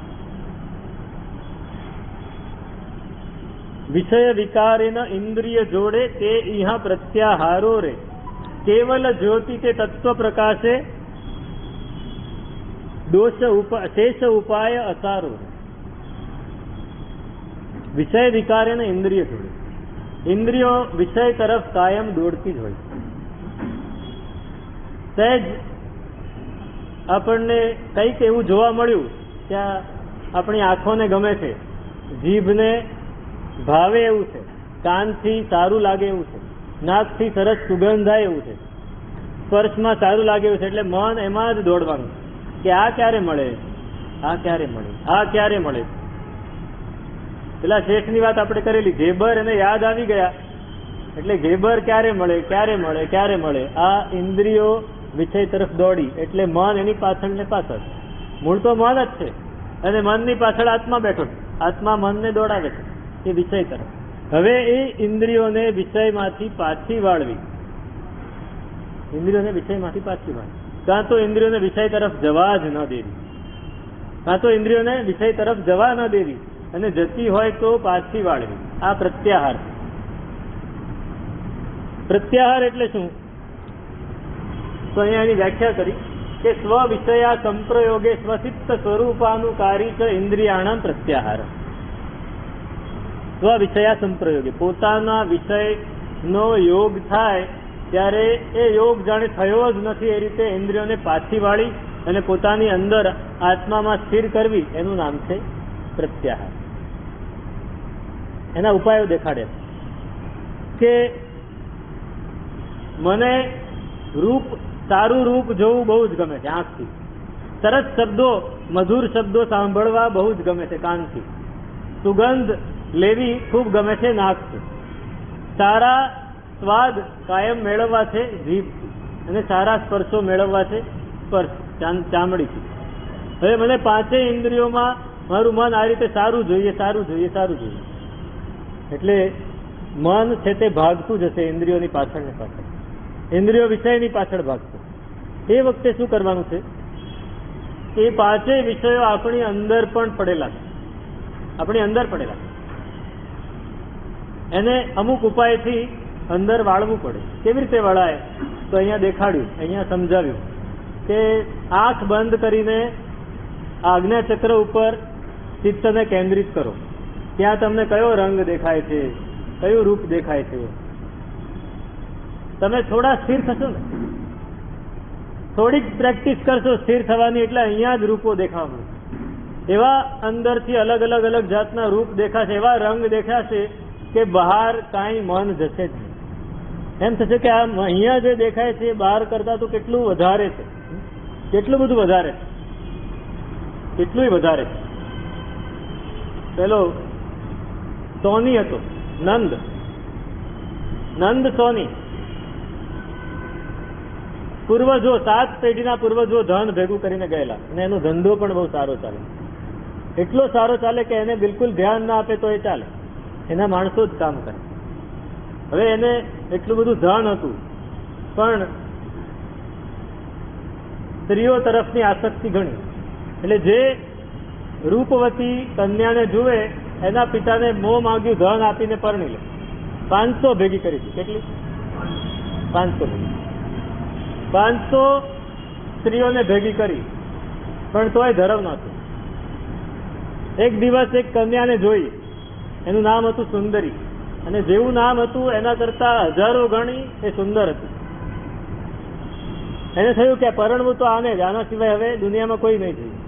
વિષય વિકારેન ઇન્દ્રિય જોડે તે ઇહા પ્રત્યાહારો રે કેવલ જ્યોતિ તે તત્વ પ્રકાશે શેષ ઉપાય અસારો. વિષય વિકારેન ઇન્દ્રિય જોડે, ઇન્દ્રિયો વિષય તરફ કાયમ દોડતી જ હોય. સહેજ આપણને કંઈક એવું જોવા મળ્યું ત્યાં આપણી આંખોને ગમે છે, જીભને ભાવે એવું છે, કાનથી સારું લાગે એવું છે, નાકથી સરસ સુગંધ થાય એવું છે, સ્પર્શમાં સારું લાગે એવું છે, એટલે મન એમાં જ દોડવાનું કે આ ક્યારે મળે, આ ક્યારે મળે, આ ક્યારે મળે. પેલા શેઠની વાત આપણે કરેલી, ઘેબર એને યાદ આવી ગયા એટલે ઘેબર ક્યારે મળે, ક્યારે મળે, ક્યારે મળે. આ ઇન્દ્રિયો વિષય તરફ દોડી એટલે મન એની પાછળ ને પાછળ. મૂળ તો મન જ છે અને મનની પાછળ આત્મા બેઠો છે, આત્મા મનને દોડાવે છે એ વિષય તરફ. હવે એ ઇન્દ્રિયોને વિષયમાંથી પાછી વાળવી, ઇન્દ્રિયોને વિષયમાંથી પાછી વાળવી. કાં તો ઇન્દ્રિયોને વિષય તરફ જવા જ ન દેવી, કાં તો ઇન્દ્રિયોને વિષય તરફ જવા ન દેવી અને જતી હોય તો પાછી વાળવી. આ પ્રત્યાહાર. પ્રત્યાહાર એટલે શું? તો અહીંયા એની વ્યાખ્યા કરી કે સ્વ વિષયા સંપ્રયોગે સ્વસિત્ત સ્વરૂપાનુકારી ચ ઇન્દ્રિયાણામ પ્રત્યાહાર. સ્વ વિષયા સંપ્રયોગે પોતાના વિષયનો યોગ થાય ત્યારે એ યોગ જાણે થયો જ નથી એ રીતે ઇન્દ્રિયોને પાછી વાળી અને પોતાની અંદર આત્મામાં સ્થિર કરવી, એનું નામ છે પ્રત્યાહાર. એના ઉપાયો દેખાડે કે મને રૂપ, સારું રૂપ જોવું બહુ જ ગમે છે આંખથી, સરસ શબ્દો, મધુર શબ્દો સાંભળવા બહુ જ ગમે છે કાનથી, સુગંધ લેવી ખૂબ ગમે છે નાકથી, સારા સ્વાદ કાયમ મેળવવા છે જીભથી અને સારા સ્પર્શો મેળવવા છે સ્પર્શ ચામડીથી. હવે મને પાંચેય ઇન્દ્રિયોમાં મારું મન આ રીતે સારું જોઈએ, સારું જોઈએ, સારું જોઈએ એટલે મન છે તે ભાગતું જશે ઇન્દ્રિયોની પાછળ ને પાછળ, ઇન્દ્રિયો વિષયની પાછળ ભાગશે. એ વખતે શું કરવાનું છે? એ પાંચેય વિષયો આપણી અંદર પણ પડેલા છે, આપણી અંદર પડેલા છે. એને અમુક ઉપાયથી અંદર વાળવું પડે. કેવી રીતે વળાય? તો અહીંયા દેખાડ્યું, અહીંયા સમજાવ્યું કે આંખ બંધ કરીને આજ્ઞાચક્ર ઉપર ચિત્તને કેન્દ્રિત કરો. ત્યાં તમને કયો રંગ દેખાય છે, કયું રૂપ દેખાય છે. તમે થોડા સ્થિર થશો ને, થોડીક પ્રેક્ટિસ કરશો સ્થિર થવાની એટલે અહીંયા જ રૂપો દેખાવા મળે. એવા અંદરથી અલગ અલગ અલગ જાતના રૂપ દેખાશે, એવા રંગ દેખાશે કે બહાર કાંઈ મન જશે જ નહીં. એમ થશે કે આ અહીંયા જે દેખાય છે બહાર કરતા તો કેટલું વધારે છે, કેટલું બધું વધારે છે, કેટલું વધારે છે. પેલો સોની હતો, નંદ સોની. પૂર્વજો, 7 પેઢીના પૂર્વજો ધન ભેગું કરીને ગયેલા અને એનો ધંધો પણ બહુ સારો ચાલે, એટલો સારો ચાલે કે એને બિલકુલ ધ્યાન ના આપે તો એ ચાલે, એના માણસો જ કામ કરે. હવે એને એટલું બધું ધન હતું પણ સ્ત્રીઓ તરફની આસક્તિ ઘણી, એટલે જે રૂપવતી કન્યાને જુએ એના પિતાને મોં માંગ્યું ધન આપીને પરણી લે. 500 ભેગી કરી હતી. કેટલી? 500 ભેગી, 500 સ્ત્રીઓને ભેગી કરી પણ તોય ધર્મ નહોતું. એક દિવસ એક કન્યાને જોઈ, એનું નામ હતું સુંદરી, અને જેવું નામ હતું એના કરતા હજારો ગણી એ સુંદર હતું. એને થયું કે પરણવું તો આને જ, આના સિવાય હવે દુનિયામાં કોઈ નહીં જોઈએ.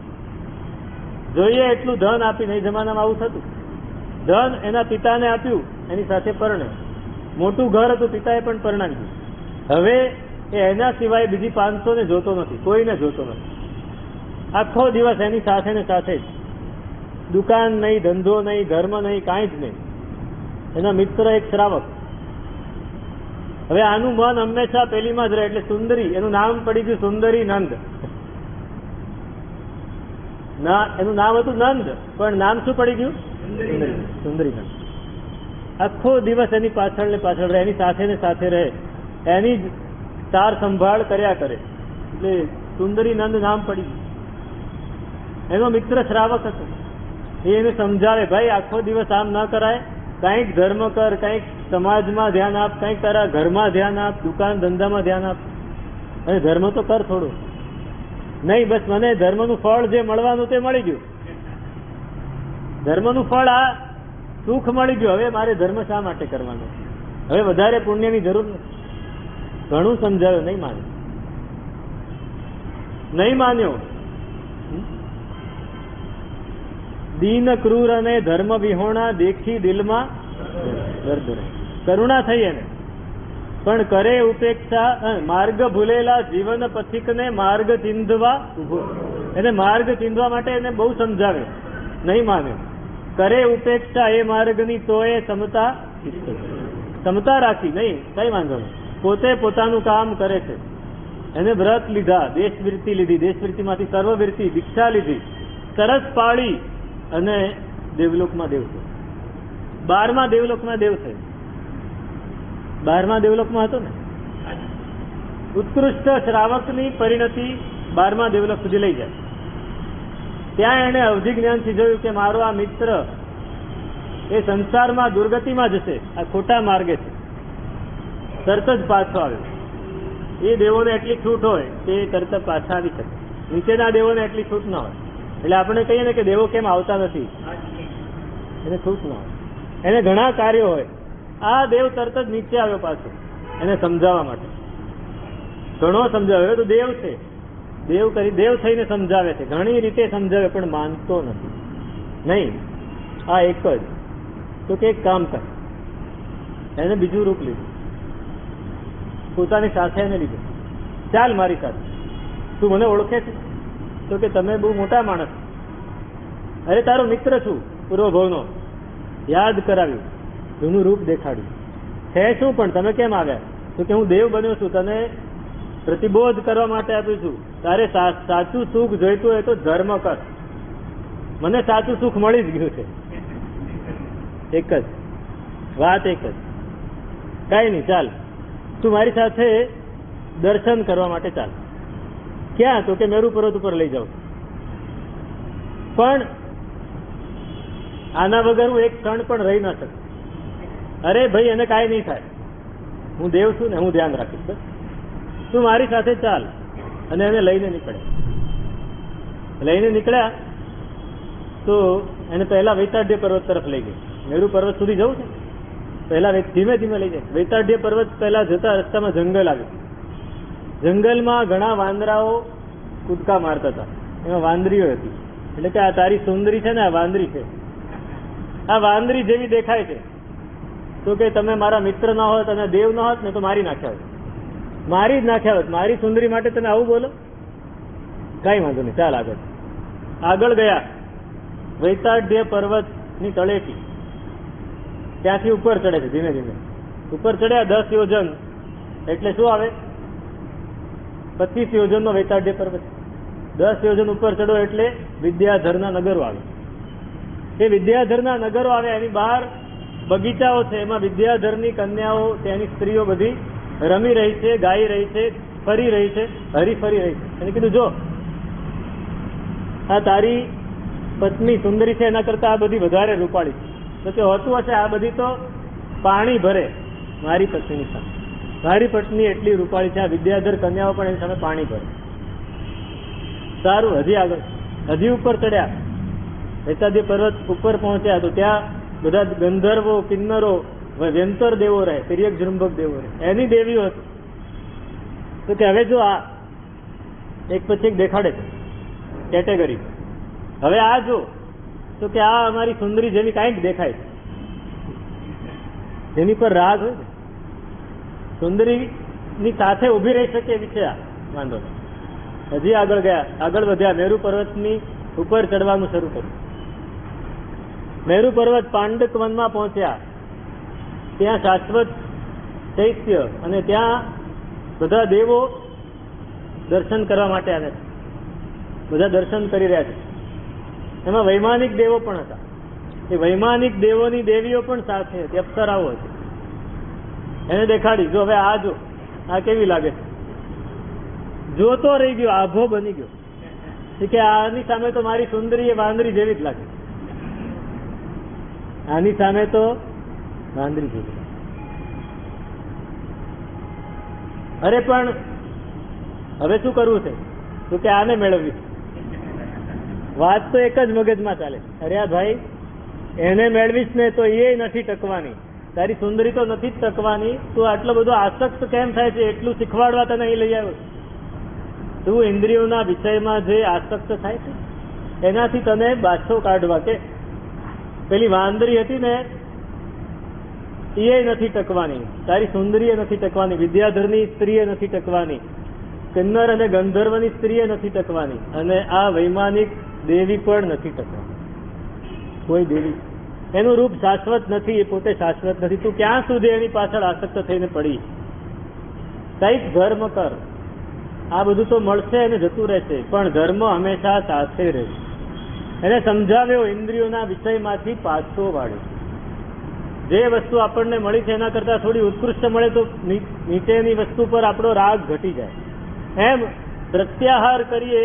જોઈએ એટલું ધન આપી, નહીં જમાનામાં આવું થતું. ધન એના પિતાને આપ્યું, એની સાથે પરણે. મોટું ઘર હતું, પિતાએ પણ પરણાવી દીધું. હવે એ એના સિવાય બીજી 500 ને જોતો નથી, કોઈને જોતો નથી. આખો દિવસ એની સાથે ને સાથે જ, દુકાન નહીં, ધંધો નહીં, ઘરમાં નહીં, કાંઈ જ નહીં. એના મિત્ર એક શ્રાવક. હવે આનું મન હંમેશા પેલીમાં જ રહે એટલે સુંદરી, એનું નામ પડી ગયું સુંદરી નંદ. એનું નામ હતું નંદ પણ નામ શું પડી ગયું? સુંદરી નંદ. આખો દિવસ એની પાછળ ને પાછળ રહે, એની સાથે ને સાથે રહે, એની જ સાર સંભાળ કર્યા કરે એટલે સુંદરી નંદ નામ પડી ગયું. એનો મિત્ર શ્રાવક હતો, એ એને સમજાવે, ભાઈ આખો દિવસ આમ ન કરાય, કંઈક ધર્મ કર, કંઈક સમાજમાં ધ્યાન આપ, કંઈક તારા ઘરમાં ધ્યાન આપ, દુકાન ધંધામાં ધ્યાન આપ, અને ધર્મ તો કર થોડું. નહીં, બસ મને ધર્મનું ફળ જે મળવાનું તે મળી ગયું. ધર્મનું ફળ આ સુખ મળી ગયું. હવે મારે ધર્મ શા માટે કરવાનો? હવે વધારે પુણ્યની જરૂર નથી. ઘણું સમજાવ્યું, નહીં માન્યો. નહીં માન્યો. દીન ક્રૂર અને ધર્મ વિહોણા દેખી દિલમાં દર્દ રહે. કરુણા થઈ એને, પણ કરે ઉપેક્ષા. માર્ગ ભૂલેલા જીવન પથિકને માર્ગ ચીંધવા ઉભો. એને માર્ગ ચીંધવા માટે એને બહુ સમજાવે, નહીં માન્યો. કરે ઉપેક્ષા એ માર્ગની તોય સમતા સમતા રાખી. નહીં, કઈ વાંધો નહીં. પોતે પોતાનું કામ કરે છે. એને વ્રત લીધા, દેશવૃત્તિ લીધી, દેશવૃત્તિમાંથી સર્વવૃત્તિ દીક્ષા લીધી, સરસ પાળી અને દેવલોકમાં દેવ છે. 12મા દેવલોકમાં દેવ છે. 12મા દેવલોકમાં હતો ને. ઉત્કૃષ્ટ શ્રાવકની પરિણતિ 12મા દેવલોક સુધી લઈ જાય. ત્યાં એને અવધિ જ્ઞાનથી જોયું કે મારો આ મિત્ર એ સંસારમાં દુર્ગતિમાં જશે, આ ખોટા માર્ગે છે. તરત જ પાછો આવ્યો. એ દેવોને એટલી છૂટ હોય કે તરત પાછા આવી શકે. નીચેના દેવોને એટલી છૂટ ન હોય. એટલે આપણે કહીએ ને કે દેવો કેમ આવતા નથી, એને છૂટ ન હોય. એને ઘણા કાર્યો હોય. આ દેવ તરત જ નીચે આવ્યો પાછો એને સમજાવવા માટે. ઘણો સમજાવ્યો તો દેવ છે. દેવ થઈને સમજાવે છે, ઘણી રીતે સમજાવે, પણ માનતો નથી. નહીં, આ એક જ તો કે એક કામ કર. એને બીજું રૂપ લીધું, પોતાની સાથે એને લીધું. ચાલ મારી સાથે, તું મને ઓળખે છે? તો કે તમે બહુ મોટા માણસ. અરે તારો મિત્ર છું પૂર્વ ભવનો. યાદ કરાવ્યું, જૂનું રૂપ દેખાડ્યું. છે શું પણ તમે કેમ આવ્યા? તો કે હું દેવ બન્યો છું, તને પ્રતિબોધ કરવા માટે આપ્યું છું. તારે સાચું સુખ જોઈતું હોય તો ધર્મ કર. મને સાચું સુખ મળી જ ગયું છે. એક જ વાત, એક જ. કઈ નહીં, ચાલ તું મારી સાથે દર્શન કરવા માટે ચાલ. ક્યાં? તો કે મેરુ પર્વત ઉપર લઈ જાઉં. પણ આના વગર હું એક ક્ષણ પણ રહી ન શકું. અરે ભાઈ, એને કાંઈ નહીં થાય, હું દેવ છું ને, હું ધ્યાન રાખીશ. બસ તું મારી સાથે ચાલ. અને એને લઈને નીકળ્યા તો એને પહેલા વૈતાઢ્ય પર્વત તરફ લઈ ગઈ. મેરુ પર્વત સુધી જવું છે, પહેલા ધીમે ધીમે લઈ જાય. વૈતાઢ્ય પર્વત પહેલા જતા રસ્તામાં જંગલ આવ્યું. જંગલમાં ઘણા વાંદરાઓ કૂદકા મારતા હતા. એમાં વાંદરીઓ હતી. એટલે કે આ તારી સુંદરી છે ને, આ વાંદરી છે. આ વાંદરી જેવી દેખાય છે. તો કે તમે મારા મિત્ર ના હોત અને દેવ ના હોત ને તો મારી નાખ્યા હોત. મારી જ નાખ્યા હોત. મારી સુંદરી માટે તમે આવું બોલો? કઈ વાંધો નહીં, ચાલ આગળ. આગળ ગયા વૈતાઢ્ય પર્વત ની તળેટી. ત્યાંથી ઉપર ચડે છે ધીમે ધીમે. ઉપર ચડ્યા 10 યોજન એટલે શું આવે? 25 યોજનનો વૈતાઢ્ય પર્વત. 10 યોજન ઉપર ચડો એટલે વિદ્યાધરના નગરો આવે. એ વિદ્યાધરના નગરો આવે, એની બહાર બગીચાઓ છે. એમાં વિદ્યાધરની કન્યાઓ, ત્યાંની સ્ત્રીઓ બધી રમી રહી છે, ગાઈ રહી છે, ફરી રહી છે, હરીફરી રહી છે. એને કીધું, જો આ તારી પત્ની સુંદરી છે, એના કરતા આ બધી વધારે રૂપાળી છે. તો કે હોતું હશે, આ બધી તો પાણી ભરે મારી પત્નીની સામે. મારી પત્ની એટલી રૂપાળી છે, આ વિદ્યાધર કન્યાઓ પણ એની સામે પાણી ભરે. સારું, હજી આગળ, હજી ઉપર ચડ્યા. વૈતાઢ્ય પર્વત ઉપર પહોંચ્યા તો ત્યાં બધા ગંધર્વો, કિન્નરો, વ્યંતર દેવો રહે, તિર્યક જૃંભક દેવો રહે. એની દેવીઓ હતી. તો કે હવે જો આ એક પછી એક દેખાડે છે કેટેગરી. હવે આ જો, તો કે આ અમારી સુંદરી જેવી કાંઈક દેખાય છે, જેની પર રાગ હોય ને, સુંદરીની સાથે ઉભી રહી શકે એવી છે આ. વાંધો નહીં. હજી આગળ ગયા, આગળ વધ્યા. મેરુ પર્વતની ઉપર ચડવાનું શરૂ કર્યું. મેરુ પર્વત પાંડક વનમાં પહોંચ્યા. ત્યાં શાશ્વત ચૈત્ય અને ત્યાં બધા દેવો દર્શન કરવા માટે આવે છે. બધા દર્શન કરી રહ્યા છે. એમાં વૈમાનિક દેવો પણ હતા. એ વૈમાનિક દેવોની દેવીઓ પણ સાથે હતી, અપ્સરાઓ હતી. એને દેખાડી, જો હવે આ જો, આ કેવી લાગે છે? જોતો રહી ગયો, આભો બની ગયો કે આની સામે તો મારી સુંદરી એ વાંદરી જેવી જ લાગે. આની સામે તો વાંદરી જેવી. અરે પણ હવે શું કરવું છે? તો કે આને મેળવ્યું. વાત તો એક જ મગજમાં ચાલે. અરે આ ભાઈ, એને મેળવીશ ને તો એ નથી ટકવાની, તારી સુંદરી તો નથી જ ટકવાની, તું આટલો બધો આસક્ત કેમ થાય છે? એટલું શીખવાડવા તને અહીં લઈ આવ્યો. તું ઇન્દ્રિયોના વિષયમાં જે આસક્ત થાય છે એનાથી તને બાછો કાઢવા. કે પેલી વાંદરી હતી ને, એ નથી ટકવાની, તારી સુંદરીએ નથી ટકવાની, વિદ્યાધરની સ્ત્રીએ નથી ટકવાની, કિન્નર અને ગંધર્વની સ્ત્રીએ નથી ટકવાની, અને આ વૈમાનિક દેવી પણ નથી ટકવાની. કોઈ દેવી, એનું રૂપ શાશ્વત નથી, એ પોતે શાશ્વત નથી. તું ક્યાં સુધી એની પાછળ આસક્ત થઈને પડી? કઈક ધર્મ કર. આ બધું તો મળશે અને જતું રહેશે, પણ ધર્મ હંમેશા સાથે રહેશે. એને સમજાવ્યો, ઇન્દ્રિયોના વિષયમાંથી પાછો વાળ્યો. જે વસ્તુ આપણને મળી છે એના કરતા થોડી ઉત્કૃષ્ટ મળે તો નીચેની વસ્તુ પર આપણો રાગ ઘટી જાય. એમ પ્રત્યાહાર કરીએ,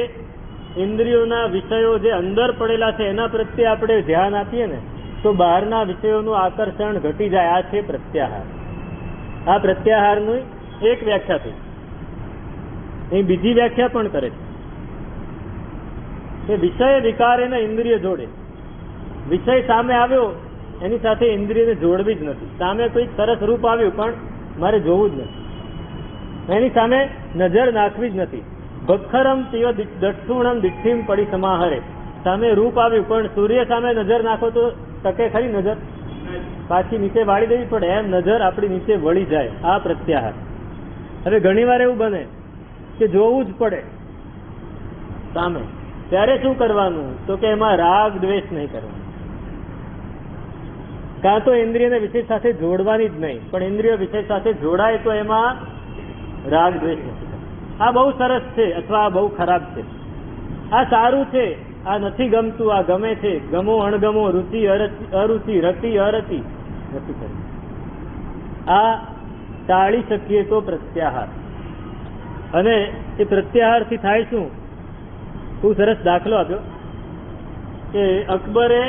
ઇન્દ્રિયોના વિષયો જે અંદર પડેલા છે એના પ્રત્યે આપણે ધ્યાન આપીએ ને તો બહારના વિષયોનું આકર્ષણ ઘટી જાય. આ છે પ્રત્યાહાર. આ પ્રત્યાહારની એક વ્યાખ્યા થઈ. એ બીજી વ્યાખ્યા પણ કરે છે કે વિષય વિકારે ને ઇન્દ્રિય જોડે. વિષય સામે આવ્યો, એની સાથે ઇન્દ્રિયને જોડવી જ નથી. સામે કોઈ સરસ રૂપ આવ્યું પણ મારે જોવું જ નથી, એની સામે નજર નાખવી જ નથી. ભખરમ તીવ દક્ષુણમ દિઠ્ઠીમ પડી સમાહરે. સામે રૂપ આવ્યું પણ સૂર્ય સામે નજર નાખો તો ટકે ખરી નજર? પાછી નીચે વાળી દેવી પડે. એમ નજર આપણી નીચે વળી જાય. આ પ્રત્યાહાર. હવે ઘણી વાર એવું બને કે જોવું જ પડે સામે, ત્યારે શું કરવાનું? તો કે એમાં રાગ દ્વેષ નહીં કરવાનો. કાં તો ઇન્દ્રિયને વિષય સાથે જોડવાની જ નહીં, પણ ઇન્દ્રિય વિષય સાથે જોડાય તો એમાં રાગ દ્વેષ નથી. આ બહુ સરસ છે અથવા આ બહુ ખરાબ છે, આ સારું છે, આ નથી ગમતું, આ ગમે છે, ગમો અણગમો, રુચિ અરુચિ, રતિ અરતિ નથી કરવું. આ ટાળી શકીએ તો પ્રત્યાહાર. અને એ પ્રત્યાહારથી થાય શું? ખૂબ સરસ દાખલો આપ્યો કે અકબરે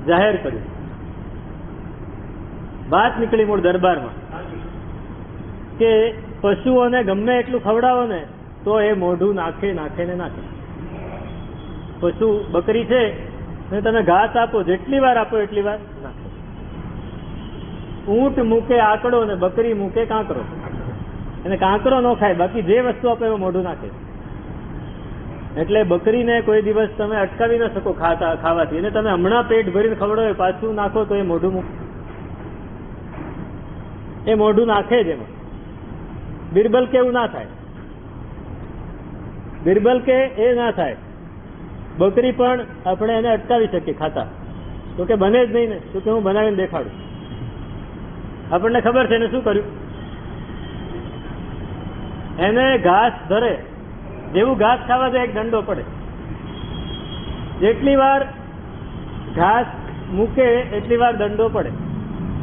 જાહેર કર્યું, વાત નીકળી મૂળ દરબારમાં કે પશુઓને ગમે એટલું ખવડાવો ને તો એ મોઢું નાખે નાખે ને નાખે. પશુ બકરી છે ને તમે ઘાસ આપો, જેટલી વાર આપો એટલી વાર નાખે. ઊંટ મૂકે આકડો ને બકરી મૂકે કાંકરો, અને કાંકરો ન ખાય, બાકી જે વસ્તુ આપે એવું મોઢું નાખે. એટલે બકરીને કોઈ દિવસ તમે અટકાવી ન શકો ખાવાથી. એને તમે હમણાં પેટ ભરીને ખવડાવો, પાછું નાખો તો એ મોઢું મૂકે, એ મોઢું નાખે જ. એમાં બિરબલ કે એવું ના થાય, બિરબલ કે એ ના થાય. બકરી પણ આપણે એને અટકાવી શકીએ ખાતા, તો કે બને જ નહીં ને, તો કે હું બનાવીને દેખાડું. આપણને ખબર છે એને શું કર્યું? એને ઘાસ ધરે, જેવું ઘાસ ખાવા જાય એક દંડો પડે. જેટલી વાર ઘાસ મૂકે એટલી વાર દંડો પડે.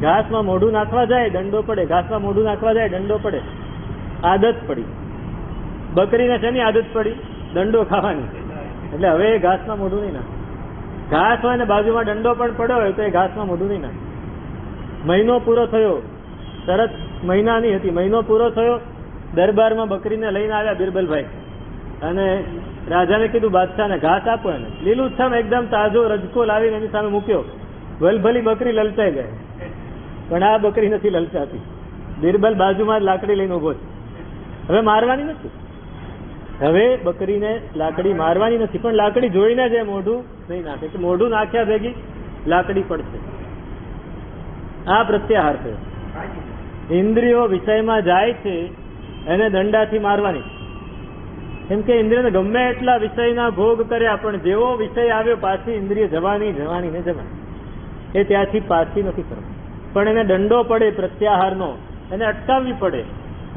ઘાસમાં મોઢું નાખવા જાય દંડો પડે, ઘાસમાં મોઢું નાખવા જાય દંડો પડે. આદત પડી. બકરીને શેની આદત પડી? દંડો ખાવાની. એટલે હવે એ ઘાસમાં મોઢું નહીં નાખે. ઘાસ હોય ને બાજુમાં દંડો પણ પડ્યો હોય તો એ ઘાસમાં મોઢું નહીં નાખે. મહિનો પૂરો થયો, શરત મહિનાની હતી, મહિનો પૂરો થયો, દરબારમાં બકરીને લઈને આવ્યા બિરબલભાઈ, અને રાજાને કીધું બાદશાહને ઘાસ આપો એને. લીલુંછમ એકદમ તાજો રજકો લાવીને એની સામે મૂક્યો. વલભલી બકરી લલચાઈ ગઈ, પણ આ બકરી નથી લલચાતી. બિરબલ બાજુમાં જ લાકડી લઈને ઉભો છે. હવે મારવાની નથી, હવે બકરીને લાકડી મારવાની નથી, પણ લાકડી જોઈને જ મોઢું નહીં નાખે, કે મોઢું નાખ્યા ભેગી લાકડી પડશે. આ પ્રત્યાહાર છે. ઇન્દ્રિયો વિષયમાં જાય છે એને દંડાથી મારવાની. કેમ કે ઇન્દ્રિયને ગમે એટલા વિષયના ભોગ કર્યા, પણ જેવો વિષય આવ્યો પાછી ઇન્દ્રિય જવાની જવાની ને જવાની, એ ત્યાંથી પાછી નથી કરવાની. પણ એને દંડો પડે પ્રત્યાહારનો, એને અટકાવવી પડે.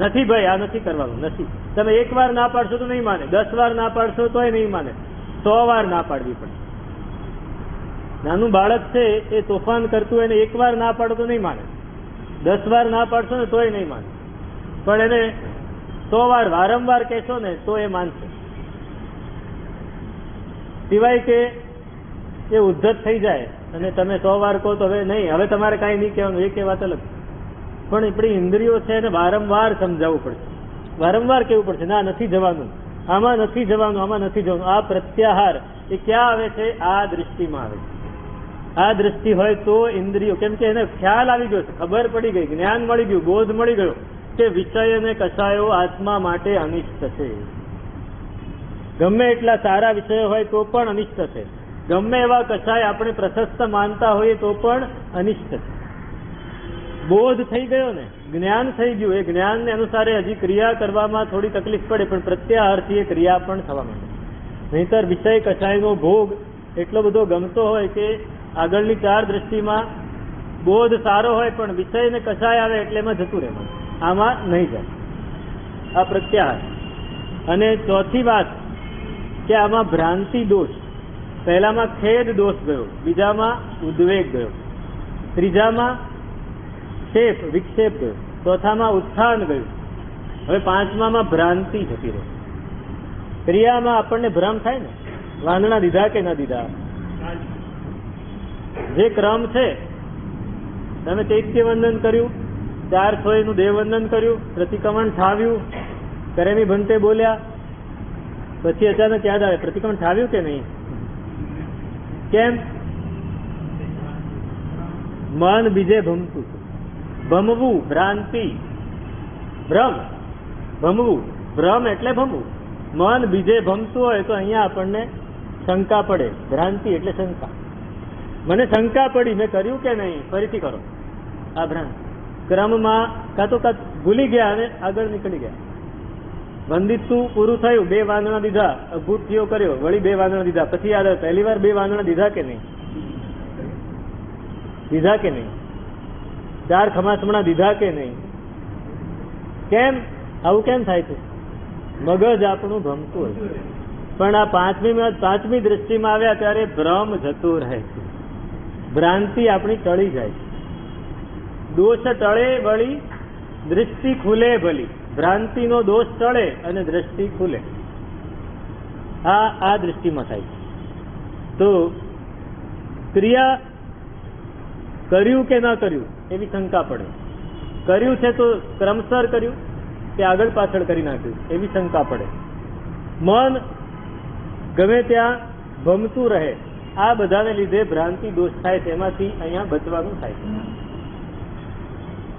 નથી ભાઈ, આ નથી કરવાનું, નથી. તમે એક વાર ના પાડશો તો નહીં માને, 10 વાર ના પાડશો તોય નહીં માને, 100 વાર ના પાડવી પડે. નાનું બાળક છે એ તોફાન કરતું, એને એક વાર ના પાડો તો નહીં માને, 10 વાર ના પાડશો ને તોય નહીં માને, પણ એને 100 વાર વારંવાર કહેશો ને તો એ માનશે. સિવાય કે એ ઉદ્ધત થઈ જાય અને તમે 100 વાર કહો તો હવે નહીં, હવે તમારે કાંઈ નહીં કહેવાનું, એ કે વાત અલગ. પણ આપણી ઇન્દ્રિયો છે એને વારંવાર સમજાવવું પડશે, વારંવાર કહેવું પડશે, ના નથી જવાનું, આમાં નથી જવાનું, આમાં નથી જવાનું. આ પ્રત્યાહાર એ ક્યાં આવે છે? આ દૃષ્ટિમાં આવે છે. આ દૃષ્ટિ હોય તો ઇન્દ્રિયો, કેમ કે એને ખ્યાલ આવી ગયો છે, ખબર પડી ગઈ, જ્ઞાન મળી ગયું, બોધ મળી ગયો કે વિષય અને કષાયો આત્મા માટે અનિષ્ટ છે. ગમે એટલા સારા વિષયો હોય તો પણ અનિષ્ટ છે, ગમે એવા કષાય આપણે પ્રશસ્ત માનતા હોઈએ તો પણ અનિષ્ટ છે. બોધ થઈ ગયો ને, જ્ઞાન થઈ ગયું, એ જ્ઞાનને અનુસારે હજી ક્રિયા કરવામાં થોડી તકલીફ પડે, પણ પ્રત્યાહારથી એ ક્રિયા પણ થવા માંડે. નહીતર વિષય કષાયનો ભોગ એટલો બધો ગમતો હોય કે આગળની 4 દ્રષ્ટિમાં બોધ સારો હોય પણ વિષય ને કષાય આવે એટલે એમાં જતું રહેવાનું, આમાં નહીં જાય. આ પ્રત્યાહાર. અને ચોથી વાત કે આમાં ભ્રાંતિ દોષ, પહેલામાં ખેદ દોષ ગયો, બીજામાં ઉદ્વેગ ગયો, ત્રીજામાં ક્ષેપ વિક્ષેપ ગયો, ચોથામાં ઉત્થાન ગયું, હવે પાંચમામાં ભ્રાંતિ જતી રહે. ક્રિયામાં આપણને ભ્રમ થાય ને, વાંદણા દીધા કે ના દીધા, જે ક્રમ છે, તમે ચૈત્ય વંદન કર્યું, 4 નું દેવવંદન કર્યું, પ્રતિક્રમણ ઠાવ્યું, કરેમી ભંતે બોલ્યા, પછી અચાનક યાદ આવે પ્રતિક્રમણ ઠાવ્યું કે નહીં? કેમ? મન બીજે ભમતું, ભમવું, ભ્રાંતિ, ભ્રમ, ભમવું, ભ્રમ એટલે ભમવું. મન બીજે ભમતું હોય તો અહીંયા આપણને શંકા પડે, ભ્રાંતિ એટલે શંકા. મને શંકા પડી, મેં કર્યું કે નહીં, ફરીથી કરો, આ ભ્રાંતિ. ક્રમમાં કાં તો ભૂલી ગયા અને આગળ નીકળી ગયા. વંદિતું પૂરું થયું, 2 વાંદણા દીધા, અભૂત થયો કર્યો, વળી 2 વાંદણા દીધા, પછી યાદ આવે પહેલી વાર 2 વાંદણા દીધા કે નહીં, દીધા કે નહીં, 4 ખમાસમણા દીધા કે નહીં. કેમ આવું કેમ થાય છે? મગજ આપણું ભમતું હોય. પણ આ પાંચમી દ્રષ્ટિમાં આવ્યા ત્યારે ભ્રમ જતો રહે છે, ભ્રાંતિ આપણી ટળી જાય છે. દોષ ટળે વળી દૃષ્ટિ ખુલે ભલી, ભ્રાંતિનો દોષ ટળે અને દ્રષ્ટિ ખુલે. આ દૃષ્ટિમાં થાય છે. તો ક્રિયા કર્યું કે ના કર્યું એવી શંકા પડે, કર્યું છે તો ક્રમસર કર્યું કે આગળ પાછળ કરી નાખ્યું એવી શંકા પડે, મન ગમે ત્યાં ભમતું રહે, આ બધાને લીધે ભ્રાંતિ દોષ થાય, તેમાંથી અહીંયા બચવાનું થાય છે.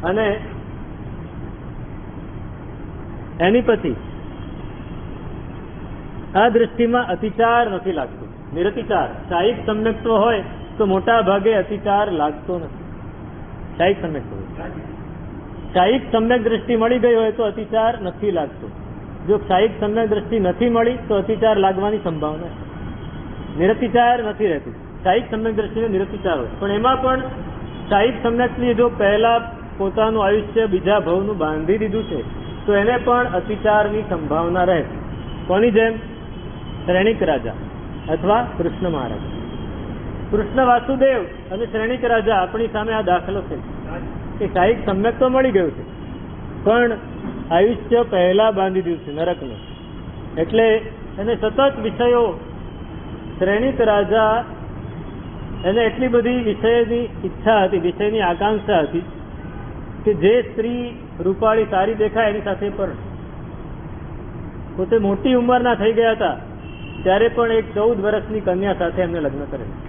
અને એની પછી આ દ્રષ્ટિમાં અતિચાર નથી લાગતું, નિરતિચાર. શાયિક સમ્યક્ત્વ હોય તો મોટા ભાગે અતિચાર લાગતો નથી. શાયિક સમ્યક્ત્વ, શાયિક સમ્યક દ્રષ્ટિ મળી ગઈ હોય તો અતિચાર નથી લાગતો. જો શાયિક સમ્યક દ્રષ્ટિ નથી મળી તો અતિચાર લાગવાની સંભાવના છે. નિરતિચાર નથી રહેતું. શાયિક સમ્યક દ્રષ્ટિને નિરતિચાર હોય, પણ એમાં પણ શાયિક સમ્યકથી જો પહેલા પોતાનું આયુષ્ય બીજા ભવનું બાંધી દીધું છે તો એને પણ અતિચારની સંભાવના રહે. કોની જેમ? શ્રેણિક રાજા અથવા કૃષ્ણ મહારાજ. કૃષ્ણ વાસુદેવ અને શ્રેણિક રાજા આપણી સામે આ દાખલો છે કે શાયિક સમ્યક તો મળી ગયું છે પણ આયુષ્ય પહેલા બાંધી દીધું છે નરકનું, એટલે એને સતત વિષયો. શ્રેણિક રાજા એને એટલી બધી વિષયની ઈચ્છા હતી, વિષયની આકાંક્ષા હતી કે જે સ્ત્રી રૂપાળી સારી દેખાય એની સાથે પણ. પોતે મોટી ઉંમરના થઈ ગયા હતા ત્યારે પણ એક 14 વર્ષની કન્યા સાથે એમને લગ્ન કરેલા.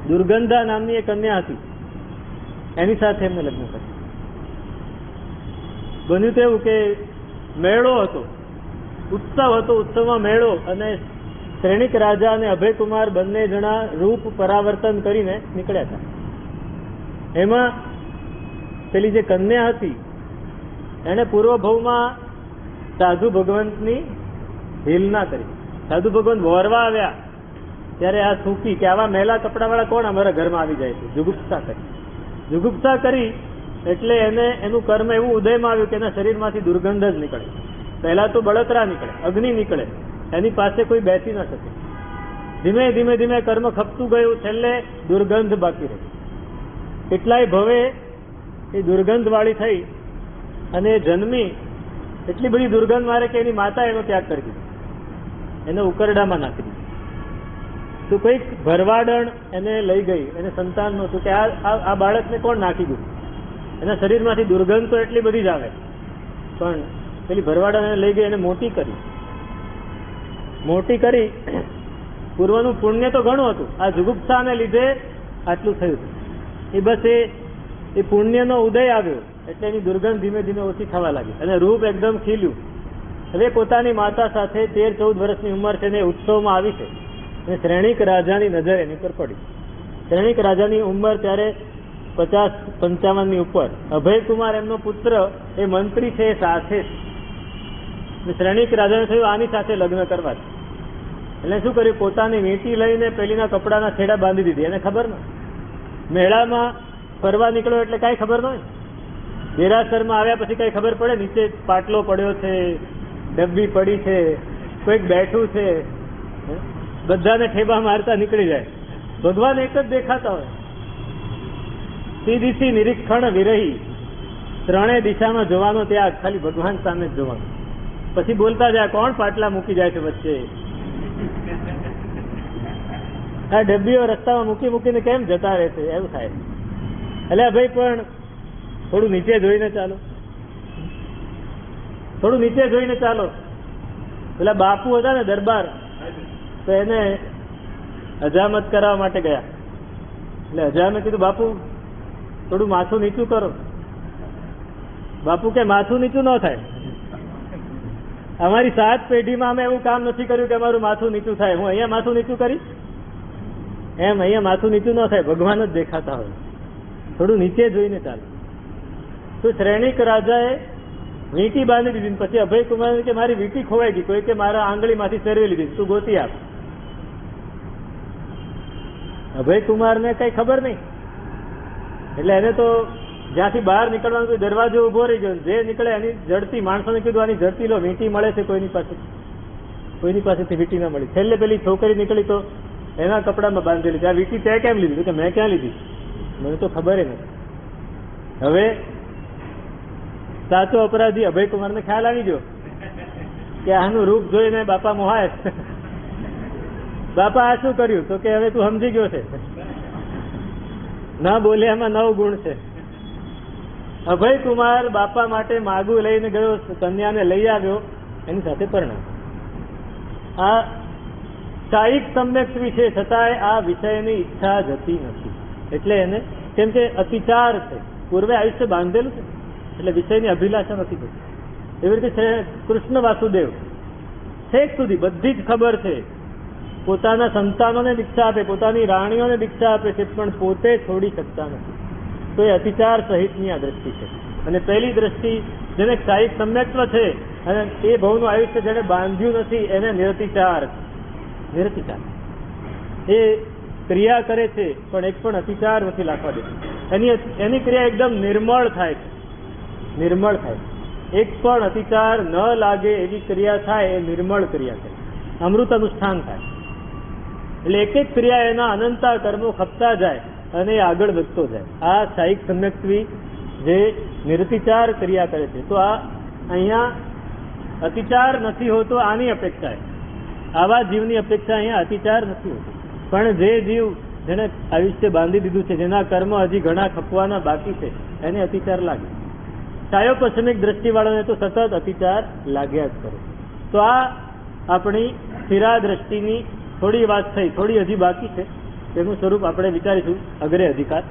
દુર્ગંધા નામની એક કન્યા હતી, એની સાથે એમને લગ્ન કર્યા. બન્યું તો એવું કે મેળો હતો, ઉત્સવ હતો, ઉત્સવમાં મેળો, અને શ્રેણિક રાજા અને અભયકુમાર બંને જણા રૂપ પરાવર્તન કરીને નીકળ્યા હતા. એમાં પેલી જે કન્યા હતી એને પૂર્વ ભવમાં સાધુ ભગવંતની હિલના કરી. સાધુ ભગવંત વોરવા આવ્યા ત્યારે આ થૂકી કે આવા મેલા કપડાવાળા કોણ અમારા ઘરમાં આવી જાય છે. જુગુપ્સા કરી એટલે એને એનું કર્મ એવું ઉદયમાં આવ્યું કે એના શરીરમાંથી દુર્ગંધ જ નીકળે. પહેલા તો બળતરા નીકળે, અગ્નિ નીકળે, એની પાસે કોઈ બેસી ન શકે. ધીમે ધીમે ધીમે કર્મ ખપતું ગયું, છેલ્લે દુર્ગંધ બાકી રહી. કેટલાય ભવે એ દુર્ગંધ વાળી થઈ અને જન્મી. એટલી બધી દુર્ગંધ મારે કે એની માતા એનો ત્યાગ કરી દીધો, એને ઉકરડામાં નાખી દીધો. તો કોઈક ભરવાડણ એને લઈ ગઈ, એને સંતાન નહોતું કે આ બાળકને કોણ નાખી ગયું, એના શરીરમાંથી દુર્ગંધ તો એટલી બધી જ આવે, પણ પેલી ભરવાડણ એને લઈ ગઈ, એને મોટી કરી પૂર્વનું પુણ્ય તો ઘણું હતું, આ જુગુપ્સાને લીધે આટલું થયું. એ બસ એ પુણ્યનો ઉદય આવ્યો એટલે એની દુર્ગંધ ધીમે ધીમે ઓછી થવા લાગી અને રૂપ એકદમ ખીલ્યું. હવે પોતાની માતા સાથે 13-14 વર્ષની ઉંમર છે ને ઉત્સવમાં આવી છે અને શ્રેણીક રાજાની નજર એની પર પડી. શ્રેણીક રાજાની ઉંમર ત્યારે 50-55ની ઉપર. અભયકુમાર એમનો પુત્ર એ મંત્રી છે, એ સાથે શ્રેણીક રાજાને થયું આની સાથે લગ્ન કરવા. એટલે શું કર્યું, પોતાની વીંટી લઈને પેલીના કપડાના છેડા બાંધી દીધી. એને ખબર ન, મેળામાં ફરવા નીકળ્યો એટલે કાંઈ ખબર ન હોય. દેરાસરમાં આવ્યા પછી કઈ ખબર પડે, નીચે પાટલો પડ્યો છે, ડબ્બી પડી છે, કોઈક બેઠું છે, બધાને ઠેબા મારતા નીકળી જાય. ભગવાન એક જ દેખાતા હોય. સીધી નિરીક્ષણ વિરહી, ત્રણેય દિશામાં જોવાનો ત્યાગ, ખાલી ભગવાન સામે જ જોવાનું. પછી બોલતા જાય કોણ પાટલા મૂકી જાય છે વચ્ચે, આ ડબ્બીઓ રસ્તામાં મૂકીને કેમ જતા રહે છે, એવું થાય. એટલે ભાઈ પણ થોડું નીચે જોઈને ચાલો. પેલા બાપુ હતા ને દરબાર, તો એને હજામત કરાવવા માટે ગયા. એટલે હજામે કીધું બાપુ થોડું માથું નીચું કરો. બાપુ કે માથું નીચું ન થાય, અમારી 7 પેઢીમાં અમે એવું કામ નથી કર્યું કે અમારું માથું નીચું થાય. હું અહીંયા માથું નીચું કરી એમ અહીંયા માથું નીચું ન થાય, ભગવાન જ દેખાતા હોય. થોડું નીચે જોઈને ચાલો. તો શ્રેણીક રાજાએ વીંટી બાંધી દીધી. પછી અભયકુમાર કે મારી વીંટી ખોવાઈ ગઈ, કોઈ કે મારા આંગળીમાંથી ફેરવી લીધી, તું ગોતી આપ. અભયકુમારને કઈ ખબર નહીં, એટલે એને તો જ્યાંથી બહાર નીકળવાનું કોઈ દરવાજો ઉભો રહી ગયો, જે નીકળે એની ઝડતી. માણસોને કીધું આની ઝડતી લો, વીંટી મળે છે કોઈની પાસેથી વીંટી ના મળી. છેલ્લે પેલી છોકરી નીકળી તો એના કપડામાં બાંધેલી, આ વીંટી તે કેમ લીધી, કે મેં ક્યાં લીધી, મને તો ખબર નથી. હવે સાચો અપરાધી અભયકુમારને ખ્યાલ આવી ગયો કે આનું રૂપ જોઈને બાપા મોહાય. બાપા આ શું કર્યું, તો કે હવે તું સમજી ગયો છે, ના બોલ્યામાં 9 ગુણ છે. અભયકુમાર બાપા માટે માગું લઈને ગયો, કન્યાને લઈ આવ્યો, એની સાથે પરણાવ્યો. આ સાહિક સમ્યક વિષય, છતાંય આ વિષયની ઈચ્છા જતી નથી. એટલે એને કેમ કે અતિચાર છે, પૂર્વે આયુષ્ય બાંધેલું છે, એટલે વિષયની અભિલાષા નથી થતી. એવી રીતે કૃષ્ણ વાસુદેવ છેક સુધી બધી જ ખબર છે, પોતાના સંતાનોને દીક્ષા આપે, પોતાની રાણીઓને દીક્ષા આપે છે, પણ પોતે છોડી શકતા નથી. તો એ અતિચાર સહિતની આ દ્રષ્ટિ છે. અને પહેલી દ્રષ્ટિ જેને સાહિક સમ્યક્ત્વ છે અને એ ભવનું આયુષ્ય જેને બાંધ્યું નથી, એને નિરતિચાર. એ ક્રિયા કરે છે પણ એક પણ અતિચાર નથી લાગવા દેતો. એની ક્રિયા એકદમ નિર્મળ થાય છે. એક પણ અતિચાર ન લાગે એવી ક્રિયા થાય, એ નિર્મળ ક્રિયા છે, અમૃત અનુષ્ઠાન થાય. એટલે એક એક ક્રિયા એના અનંતા કર્મો ખપતા જાય અને એ આગળ વધતો જાય. આ સાહિક સમ્યક્ત્વી જે નિરતિચાર ક્રિયા કરે છે. તો આ અહીંયા અતિચાર નથી હોતો, આની અપેક્ષા, આવા જીવની અપેક્ષા અહીંયા અતિચાર નથી હોતો. પણ જે જીવ જેને આયુષ્ય બાંધી દીધું છે, જેના કર્મ હજી ઘણા ખપવાના બાકી છે, એને અતિચાર લાગે. સાયોપસમિક દ્રષ્ટિવાળાને તો સતત અતિચાર લાગ્યા જ કરે. તો આ આપણી સ્થિરા દ્રષ્ટિની થોડી વાત થઈ, થોડી હજી બાકી છે, તેનું સ્વરૂપ આપણે વિચારીશું અગ્રે અધિકાર.